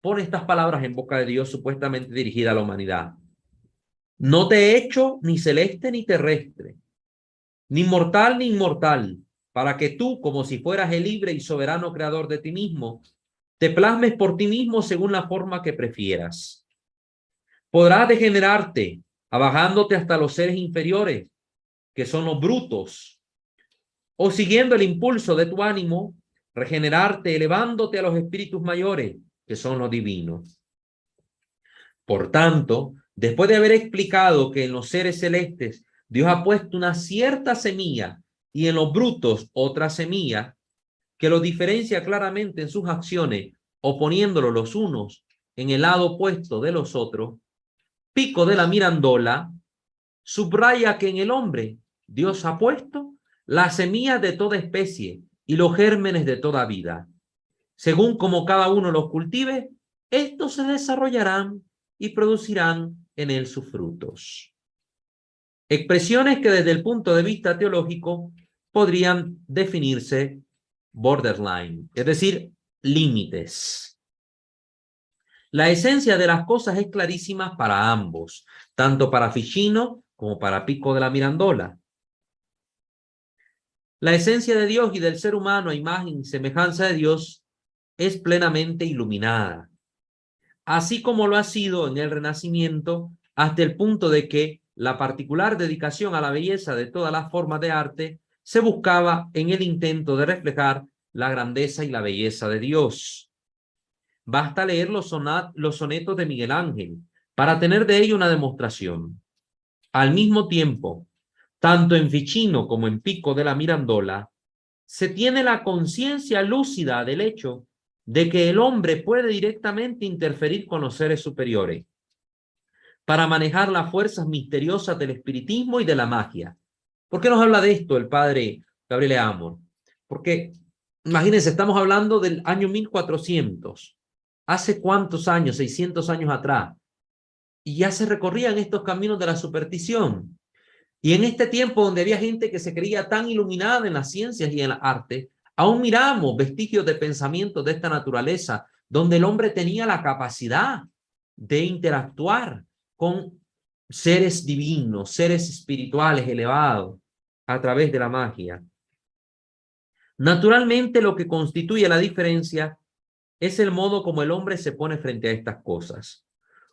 B: pone estas palabras en boca de Dios supuestamente dirigida a la humanidad. No te he hecho ni celeste ni terrestre, ni mortal ni inmortal, para que tú, como si fueras el libre y soberano creador de ti mismo, te plasmes por ti mismo según la forma que prefieras. Podrás degenerarte, abajándote hasta los seres inferiores, que son los brutos, o siguiendo el impulso de tu ánimo, regenerarte, elevándote a los espíritus mayores, que son los divinos. Por tanto, después de haber explicado que en los seres celestes Dios ha puesto una cierta semilla y en los brutos otra semilla, que los diferencia claramente en sus acciones, oponiéndolos los unos en el lado opuesto de los otros, Pico de la Mirandola subraya que en el hombre Dios ha puesto las semillas de toda especie y los gérmenes de toda vida. Según como cada uno los cultive, estos se desarrollarán y producirán en él sus frutos. Expresiones que desde el punto de vista teológico podrían definirse borderline, es decir, límites. La esencia de las cosas es clarísima para ambos, tanto para Ficino como para Pico de la Mirandola. La esencia de Dios y del ser humano a imagen y semejanza de Dios es plenamente iluminada, así como lo ha sido en el Renacimiento, hasta el punto de que la particular dedicación a la belleza de todas las formas de arte se buscaba en el intento de reflejar la grandeza y la belleza de Dios. Basta leer los sonetos de Miguel Ángel para tener de ello una demostración. Al mismo tiempo, tanto en Ficino como en Pico de la Mirandola, se tiene la conciencia lúcida del hecho de que el hombre puede directamente interferir con los seres superiores para manejar las fuerzas misteriosas del espiritismo y de la magia. ¿Por qué nos habla de esto el padre Gabriele Amor? Porque, imagínense, estamos hablando del año 1400. ¿Hace cuántos años? 600 años atrás. Y ya se recorrían estos caminos de la superstición. Y en este tiempo donde había gente que se creía tan iluminada en las ciencias y en la arte, aún miramos vestigios de pensamiento de esta naturaleza, donde el hombre tenía la capacidad de interactuar con seres divinos, seres espirituales elevados a través de la magia. Naturalmente, lo que constituye la diferencia es el modo como el hombre se pone frente a estas cosas.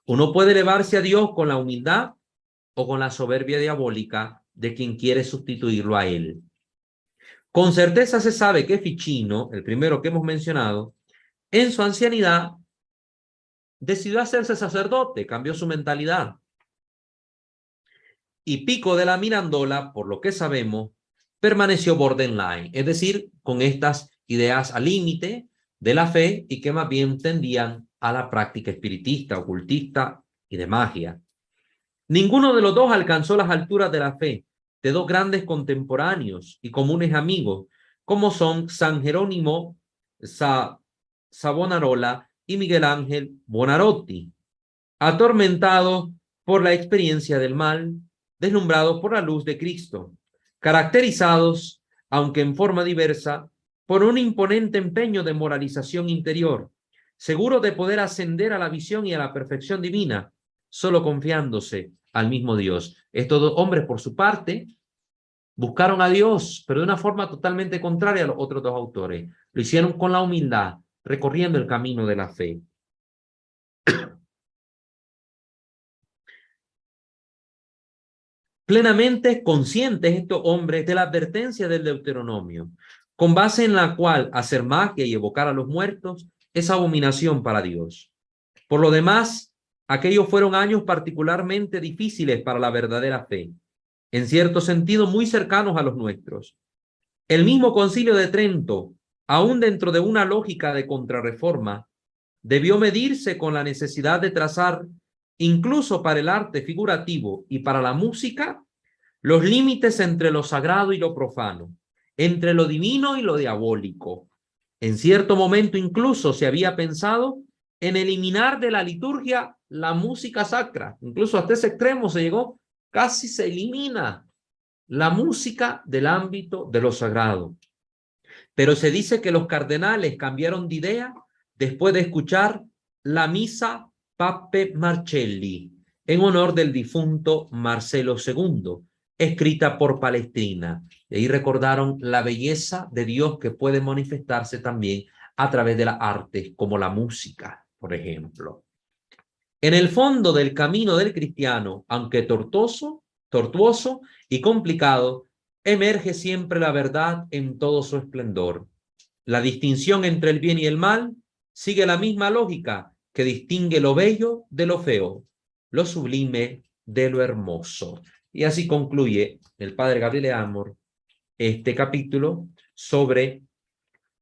B: Uno puede elevarse a Dios con la humildad o con la soberbia diabólica de quien quiere sustituirlo a él. Con certeza se sabe que Ficino, el primero que hemos mencionado, en su ancianidad decidió hacerse sacerdote, cambió su mentalidad. Y Pico de la Mirandola, por lo que sabemos, permaneció borderline, es decir, con estas ideas al límite de la fe y que más bien tendían a la práctica espiritista, ocultista y de magia. Ninguno de los dos alcanzó las alturas de la fe de dos grandes contemporáneos y comunes amigos, como son San Jerónimo Savonarola y Miguel Ángel Buonarroti, atormentados por la experiencia del mal, deslumbrados por la luz de Cristo, caracterizados, aunque en forma diversa, por un imponente empeño de moralización interior, seguros de poder ascender a la visión y a la perfección divina, solo confiándose al mismo Dios. Estos dos hombres, por su parte, buscaron a Dios, pero de una forma totalmente contraria a los otros dos autores. Lo hicieron con la humildad, recorriendo el camino de la fe. Plenamente conscientes estos hombres de la advertencia del Deuteronomio, con base en la cual hacer magia y evocar a los muertos es abominación para Dios. Por lo demás, aquellos fueron años particularmente difíciles para la verdadera fe, en cierto sentido muy cercanos a los nuestros. El mismo Concilio de Trento, aún dentro de una lógica de contrarreforma, debió medirse con la necesidad de trazar, incluso para el arte figurativo y para la música, los límites entre lo sagrado y lo profano, entre lo divino y lo diabólico. En cierto momento incluso se había pensado en eliminar de la liturgia la música sacra. Incluso hasta ese extremo se llegó, casi se elimina la música del ámbito de lo sagrado. Pero se dice que los cardenales cambiaron de idea después de escuchar la misa Pape Marcelli en honor del difunto Marcelo II, escrita por Palestrina. Y ahí recordaron la belleza de Dios que puede manifestarse también a través de las artes, como la música, por ejemplo. En el fondo del camino del cristiano, aunque tortuoso y complicado, emerge siempre la verdad en todo su esplendor. La distinción entre el bien y el mal sigue la misma lógica que distingue lo bello de lo feo, lo sublime de lo hermoso. Y así concluye el padre Gabriele Amor este capítulo sobre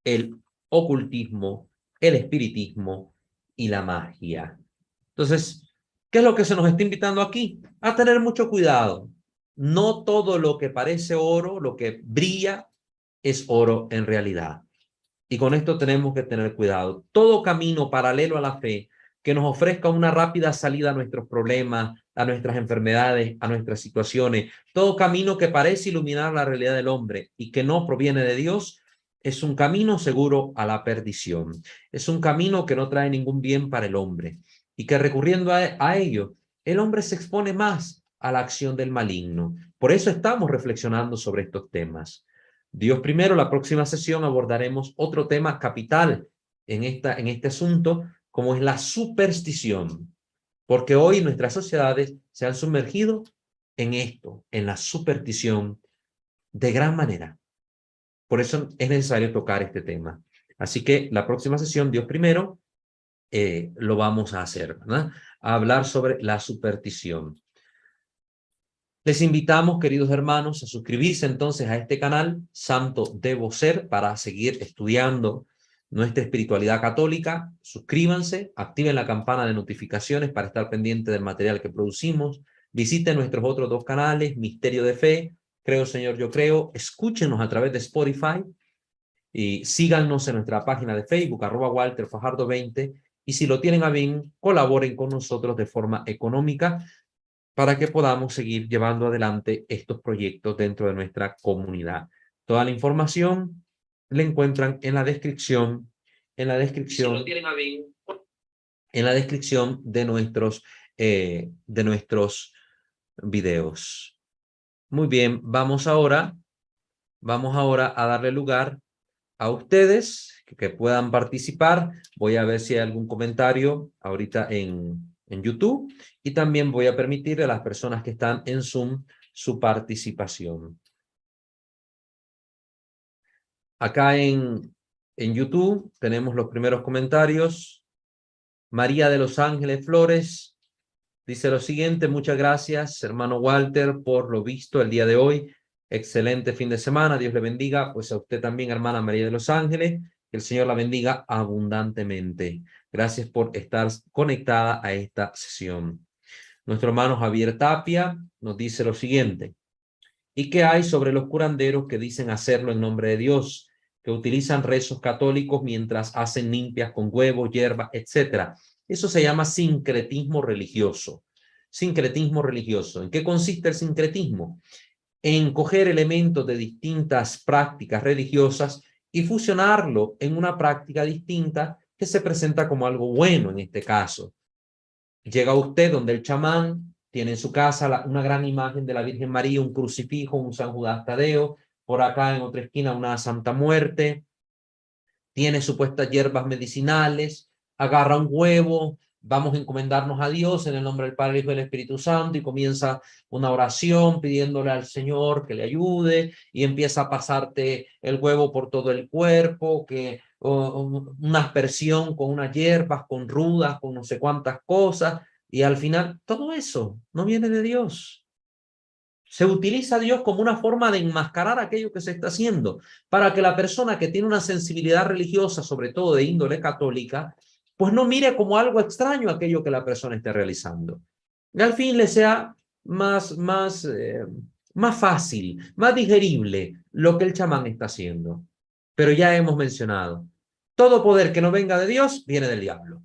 B: el ocultismo, el espiritismo y la magia. Entonces, ¿qué es lo que se nos está invitando aquí? A tener mucho cuidado. No todo lo que parece oro, lo que brilla, es oro en realidad. Y con esto tenemos que tener cuidado. Todo camino paralelo a la fe que nos ofrezca una rápida salida a nuestros problemas, a nuestras enfermedades, a nuestras situaciones, todo camino que parece iluminar la realidad del hombre y que no proviene de Dios, es un camino seguro a la perdición. Es un camino que no trae ningún bien para el hombre y que recurriendo a ello, el hombre se expone más a la acción del maligno. Por eso estamos reflexionando sobre estos temas. Dios primero, la próxima sesión abordaremos otro tema capital en este asunto, como es la superstición. Porque hoy nuestras sociedades se han sumergido en esto, en la superstición, de gran manera. Por eso es necesario tocar este tema. Así que la próxima sesión, Dios primero, lo vamos a hacer, ¿verdad? A hablar sobre la superstición. Les invitamos, queridos hermanos, a suscribirse entonces a este canal, Santo Debo Ser, para seguir estudiando nuestra espiritualidad católica. Suscríbanse, activen la campana de notificaciones para estar pendiente del material que producimos. Visiten nuestros otros dos canales, Misterio de Fe, Creo Señor Yo Creo. Escúchenos a través de Spotify y síganos en nuestra página de Facebook, @WalterFajardo20. Y si lo tienen a bien, colaboren con nosotros de forma económica para que podamos seguir llevando adelante estos proyectos dentro de nuestra comunidad. Toda la información la encuentran en la descripción, en la descripción de nuestros videos. Muy bien, vamos ahora a darle lugar a ustedes que puedan participar. Voy a ver si hay algún comentario ahorita en YouTube y también voy a permitirle a las personas que están en Zoom su participación. Acá en YouTube tenemos los primeros comentarios. María de Los Ángeles Flores dice lo siguiente: muchas gracias, hermano Walter, por lo visto el día de hoy. Excelente fin de semana, Dios le bendiga. Pues a usted también, hermana María de Los Ángeles, que el Señor la bendiga abundantemente. Gracias por estar conectada a esta sesión. Nuestro hermano Javier Tapia nos dice lo siguiente: ¿y qué hay sobre los curanderos que dicen hacerlo en nombre de Dios, que utilizan rezos católicos mientras hacen limpias con huevos, hierba, etcétera? Eso se llama sincretismo religioso. Sincretismo religioso. ¿En qué consiste el sincretismo? En coger elementos de distintas prácticas religiosas y fusionarlo en una práctica distinta que se presenta como algo bueno en este caso. Llega usted donde el chamán tiene en su casa una gran imagen de la Virgen María, un crucifijo, un San Judas Tadeo, por acá en otra esquina una Santa Muerte, tiene supuestas hierbas medicinales, agarra un huevo, vamos a encomendarnos a Dios en el nombre del Padre, Hijo y del Espíritu Santo, y comienza una oración pidiéndole al Señor que le ayude, y empieza a pasarte el huevo por todo el cuerpo, una aspersión con unas hierbas, con rudas, con no sé cuántas cosas, y al final todo eso no viene de Dios. Se utiliza a Dios como una forma de enmascarar aquello que se está haciendo, para que la persona que tiene una sensibilidad religiosa, sobre todo de índole católica, pues no mire como algo extraño aquello que la persona esté realizando. Y al fin le sea más fácil, más digerible lo que el chamán está haciendo. Pero ya hemos mencionado, todo poder que no venga de Dios viene del diablo.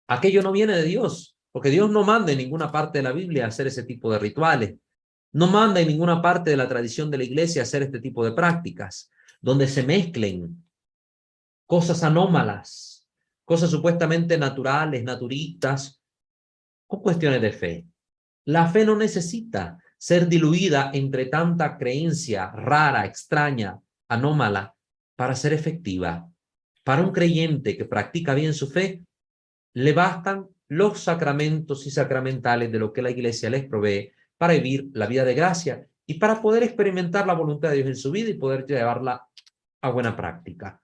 B: Aquello no viene de Dios, porque Dios no manda en ninguna parte de la Biblia a hacer ese tipo de rituales. No manda en ninguna parte de la tradición de la iglesia hacer este tipo de prácticas. donde se mezclen cosas anómalas, cosas supuestamente naturales, naturistas, con cuestiones de fe. La fe no necesita ser diluida entre tanta creencia rara, extraña, anómala, para ser efectiva. Para un creyente que practica bien su fe, le bastan los sacramentos y sacramentales de lo que la iglesia les provee para vivir la vida de gracia y para poder experimentar la voluntad de Dios en su vida y poder llevarla a buena práctica.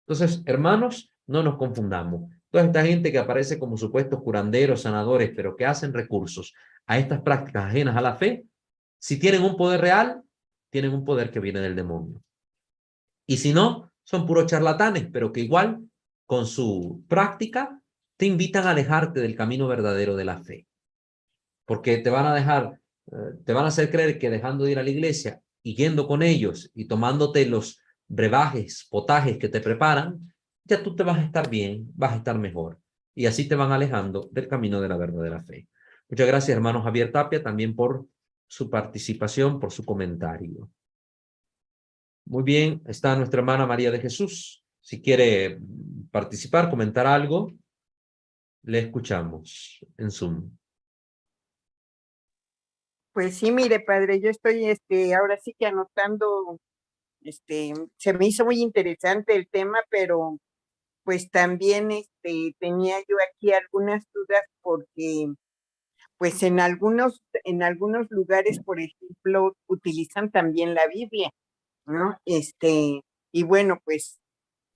B: Entonces, hermanos, no nos confundamos. Toda esta gente que aparece como supuestos curanderos, sanadores, pero que hacen recursos a estas prácticas ajenas a la fe, si tienen un poder real, tienen un poder que viene del demonio. Y si no, son puros charlatanes, pero que igual, con su práctica, te invitan a alejarte del camino verdadero de la fe. Porque te van a dejar, te van a hacer creer que dejando de ir a la iglesia y yendo con ellos y tomándote los brebajes, potajes que te preparan, ya tú te vas a estar bien, vas a estar mejor. Y así te van alejando del camino de la verdadera fe. Muchas gracias, hermano Javier Tapia, también por su participación, por su comentario. Muy bien, está nuestra hermana María de Jesús. Si quiere participar, comentar algo, le escuchamos en Zoom.
C: Pues sí, mire, padre, yo estoy, ahora sí que anotando, se me hizo muy interesante el tema, pero pues también, tenía yo aquí algunas dudas porque, pues en algunos lugares, por ejemplo, utilizan también la Biblia, ¿no? Y bueno, pues,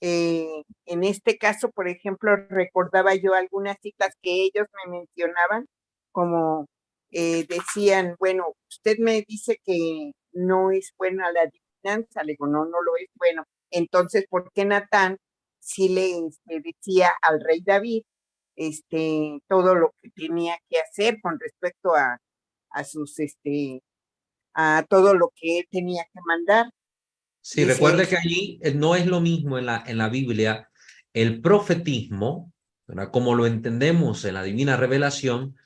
C: en este caso, por ejemplo, recordaba yo algunas citas que ellos me mencionaban, como decían, bueno, usted me dice que no es buena la adivinanza, le digo, no, no lo es bueno. Entonces, ¿por qué Natán sí le decía al rey David todo lo que tenía que hacer con respecto a sus, a todo lo que él tenía que mandar?
B: Sí,
C: Dice,
B: recuerde que allí no es lo mismo en la Biblia el profetismo, ¿verdad? Como lo entendemos en la divina revelación,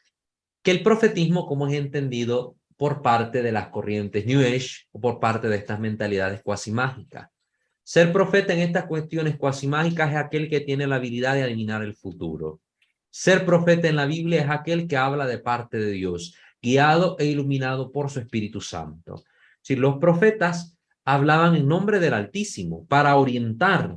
B: que el profetismo como es entendido por parte de las corrientes New Age o por parte de estas mentalidades cuasi mágicas. Ser profeta en estas cuestiones cuasi mágicas es aquel que tiene la habilidad de adivinar el futuro. Ser profeta en la Biblia es aquel que habla de parte de Dios, guiado e iluminado por su Espíritu Santo. Si los profetas hablaban en nombre del Altísimo para orientar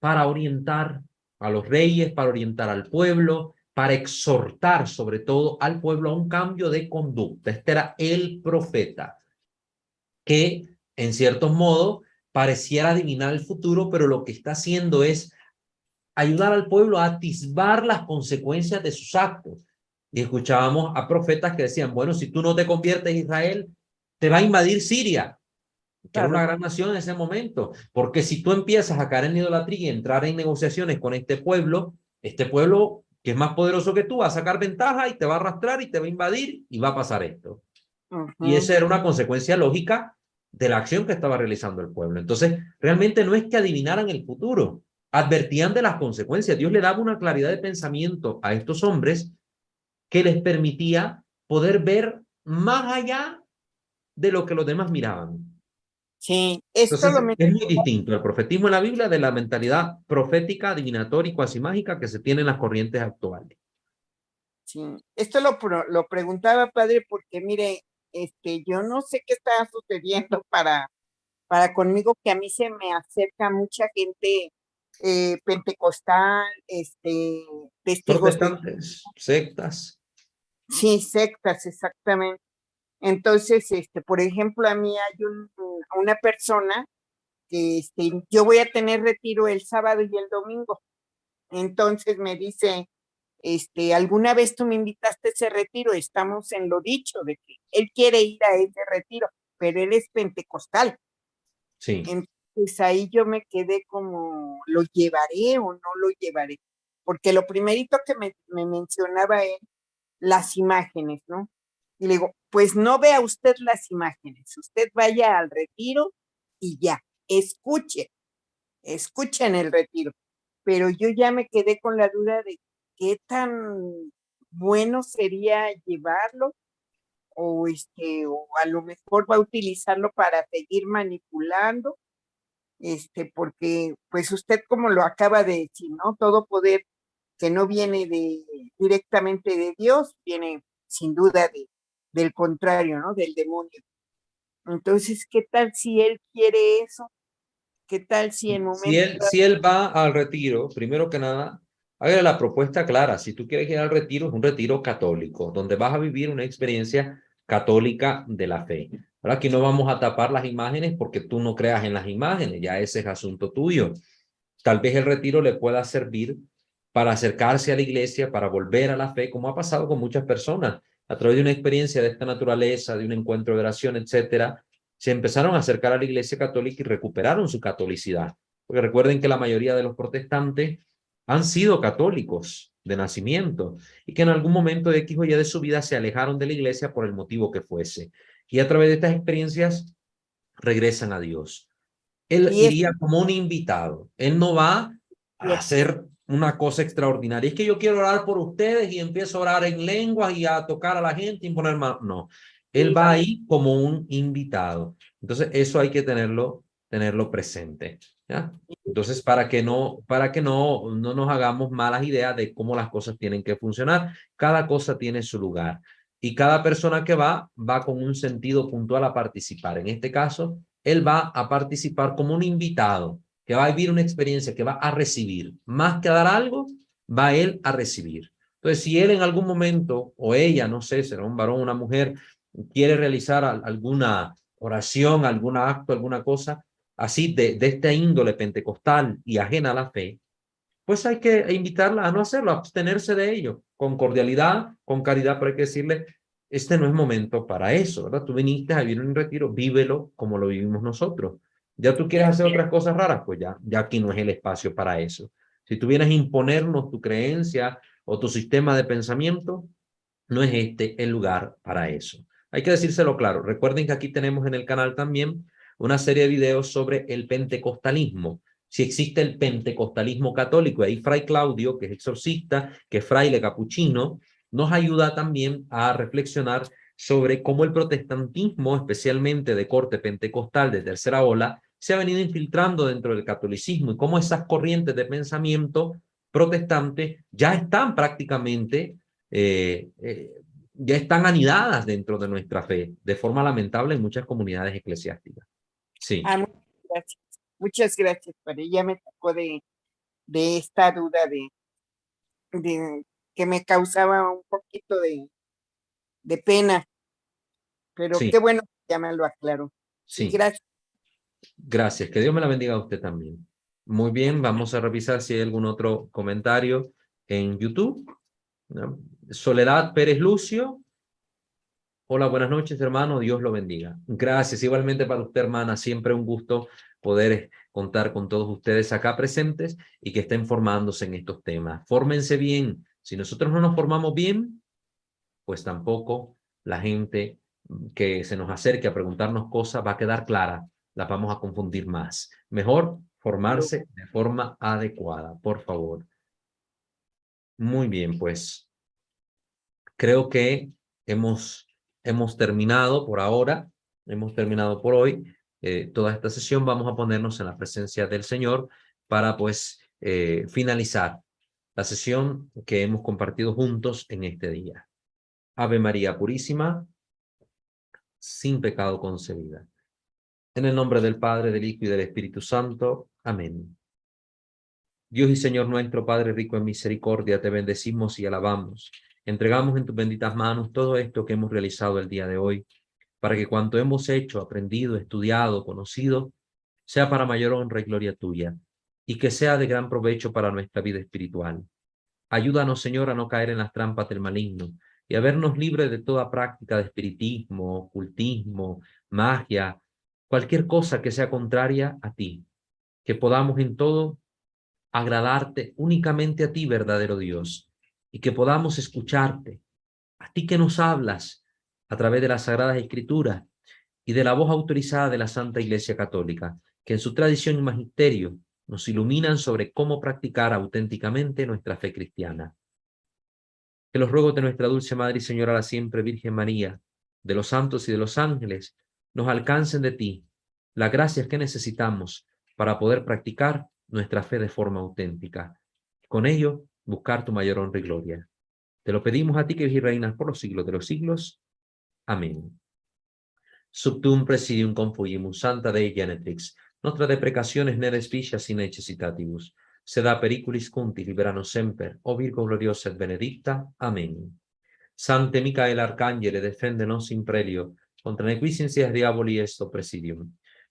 B: a los reyes, para orientar al pueblo, para exhortar sobre todo al pueblo a un cambio de conducta. Este era el profeta que, en cierto modo, pareciera adivinar el futuro, pero lo que está haciendo es ayudar al pueblo a atisbar las consecuencias de sus actos. Y escuchábamos a profetas que decían, bueno, si tú no te conviertes en Israel, te va a invadir Siria, que era una
C: claro,
B: gran nación en ese momento, porque si tú empiezas a caer en idolatría y entrar en negociaciones con este pueblo que es más poderoso que tú va a sacar ventaja y te va a arrastrar y te va a invadir y va a pasar esto. Y
C: ujú,
B: esa era una consecuencia lógica de la acción que estaba realizando el pueblo. Entonces, realmente no es que adivinaran el futuro, advertían de las consecuencias. Dios le daba una claridad de pensamiento a estos hombres que les permitía poder ver más allá de lo que los demás miraban.
C: sí, esto lo
B: Entonces, es muy distinto el profetismo en la Biblia de la mentalidad profética, adivinatoria y cuasi mágica que se tiene en las corrientes actuales.
C: sí, esto lo preguntaba, padre, porque mire, yo no sé qué está sucediendo para conmigo, que a mí se me acerca mucha gente pentecostal, testigos de,
B: Protestantes, sectas.
C: sí, sectas, exactamente. Entonces, por ejemplo, a mí hay una persona que, yo voy a tener retiro el sábado y el domingo. Entonces me dice, alguna vez tú me invitaste a ese retiro, estamos en lo dicho de que él quiere ir a ese retiro, pero él es pentecostal.
B: Sí.
C: Entonces ahí yo me quedé como, ¿lo llevaré o no lo llevaré? Porque lo primerito que me mencionaba él, las imágenes, ¿no? Y le digo, pues no vea usted las imágenes, usted vaya al retiro y ya, escuche, escuche en el retiro. Pero yo ya me quedé con la duda de qué tan bueno sería llevarlo o o a lo mejor va a utilizarlo para seguir manipulando porque pues usted como lo acaba de decir, ¿no? Todo poder que no viene directamente de Dios, viene sin duda del contrario, ¿no? Del demonio. Entonces, ¿qué tal si él quiere eso? ¿Qué tal si en
B: Si
C: momentos...
B: él, si él va al retiro, primero que nada, haga la propuesta clara. Si tú quieres ir al retiro, es un retiro católico, donde vas a vivir una experiencia católica de la fe. Ahora, aquí no vamos a tapar las imágenes porque tú no creas en las imágenes, ya ese es asunto tuyo. Tal vez el retiro le pueda servir para acercarse a la iglesia, para volver a la fe, como ha pasado con muchas personas. A través de una experiencia de esta naturaleza, de un encuentro de oración, etcétera, se empezaron a acercar a la iglesia católica y recuperaron su catolicidad. Porque recuerden que la mayoría de los protestantes han sido católicos de nacimiento y que en algún momento de X o Y de su vida se alejaron de la iglesia por el motivo que fuese. Y a través de estas experiencias regresan a Dios. Él
C: Y es
B: iría como un invitado. Él no va a
C: cierto,
B: hacer una cosa extraordinaria. Es que yo quiero orar por ustedes y empiezo a orar en lenguas y a tocar a la gente y poner manos. No, él
C: sí,
B: va
C: vamos,
B: ahí como un invitado. Entonces, eso hay que tenerlo presente. ¿Ya? Entonces, para que no nos hagamos malas ideas de cómo las cosas tienen que funcionar. Cada cosa tiene su lugar. Y cada persona que va con un sentido puntual a participar. En este caso, él va a participar como un invitado, que va a vivir una experiencia, que va a recibir. Más que a dar algo, va él a recibir. Entonces, si él en algún momento, o ella, no sé, será un varón o una mujer, quiere realizar alguna oración, algún acto, alguna cosa así de esta índole pentecostal y ajena a la fe, pues hay que invitarla a no hacerlo, a abstenerse de ello, con cordialidad, con caridad, pero hay que decirle, este no es momento para eso, ¿verdad? Tú viniste a vivir un retiro, vívelo como lo vivimos nosotros. Ya tú quieres hacer otras cosas raras, pues ya aquí no es el espacio para eso. Si tú vienes a imponernos tu creencia o tu sistema de pensamiento, no es este el lugar para eso. Hay que decírselo claro. Recuerden que aquí tenemos en el canal también una serie de videos sobre el pentecostalismo. Si existe el pentecostalismo católico, ahí Fray Claudio, que es exorcista, que es fraile capuchino, nos ayuda también a reflexionar sobre cómo el protestantismo, especialmente de corte pentecostal de tercera ola, se ha venido infiltrando dentro del catolicismo y cómo esas corrientes de pensamiento protestantes ya están prácticamente ya están anidadas dentro de nuestra fe, de forma lamentable en muchas comunidades eclesiásticas. Sí,
C: ah, muchas gracias. Muchas gracias, padre. Ya me tocó de esta duda de que me causaba un poquito de pena, pero
B: sí,
C: qué bueno que ya me lo aclaró. Sí,
B: sí.
C: gracias.
B: Gracias. Que Dios me la bendiga a usted también. Muy bien, vamos a revisar si hay algún otro comentario en YouTube. ¿No? Soledad Pérez Lucio. Hola, buenas noches, hermano. Dios lo bendiga. Gracias. Igualmente para usted, hermana. Siempre un gusto poder contar con todos ustedes acá presentes y que estén formándose en estos temas. Fórmense bien. Si nosotros no nos formamos bien, pues tampoco la gente que se nos acerque a preguntarnos cosas va a quedar clara. Las vamos a confundir más. Mejor formarse de forma adecuada, por favor. Muy bien, pues creo que hemos terminado por ahora, hemos terminado por hoy toda esta sesión. Vamos a ponernos en la presencia del Señor para pues finalizar la sesión que hemos compartido juntos en este día. Ave María Purísima, sin pecado concebida. En el nombre del Padre, del Hijo y del Espíritu Santo. Amén. Dios y Señor nuestro, Padre rico en misericordia, te bendecimos y alabamos. Entregamos en tus benditas manos todo esto que hemos realizado el día de hoy, para que cuanto hemos hecho, aprendido, estudiado, conocido, sea para mayor honra y gloria tuya, y que sea de gran provecho para nuestra vida espiritual. Ayúdanos, Señor, a no caer en las trampas del maligno y a vernos libres de toda práctica de espiritismo, ocultismo, magia, cualquier cosa que sea contraria a ti, que podamos en todo agradarte únicamente a ti, verdadero Dios, y que podamos escucharte, a ti que nos hablas a través de las Sagradas Escrituras y de la voz autorizada de la Santa Iglesia Católica, que en su tradición y magisterio nos iluminan sobre cómo practicar auténticamente nuestra fe cristiana. Que los ruegos de nuestra dulce Madre y Señora la siempre Virgen María, de los santos y de los ángeles, nos alcancen de ti las gracias que necesitamos para poder practicar nuestra fe de forma auténtica. Con ello, buscar tu mayor honra y gloria. Te lo pedimos a ti que vives y reinas por los siglos de los siglos. Amén. Subtum presidium confugimus, Santa Dei Genetrix, nostra deprecationes ne despicias in necessitatibus, sed a periculis cunti liberanos semper, o Virgo gloriosa et benedicta. Amén. Sancte Micael Arcangele, defende-nos in prelio, contra nequisensias diaboli esto presidium.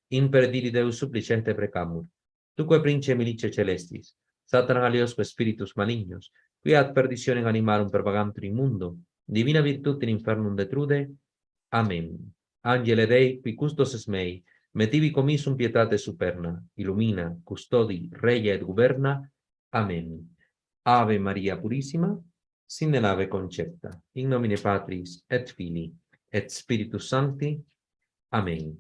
B: Imperdiri Deus supplicente precamur. Tuque prince milice celestis, Satan aliosque spiritus malignos, qui ad perditionem animarum pervagantur in mundo, divina virtut in infernum detrude. Amén. Angele Dei, qui custos es mei, metivi commissum pietate superna, illumina, custodi, regia et guberna. Amén. Ave Maria Purissima, sin nave concepta, in nomine Patris et Filii et Spiritus Sancti. Amén.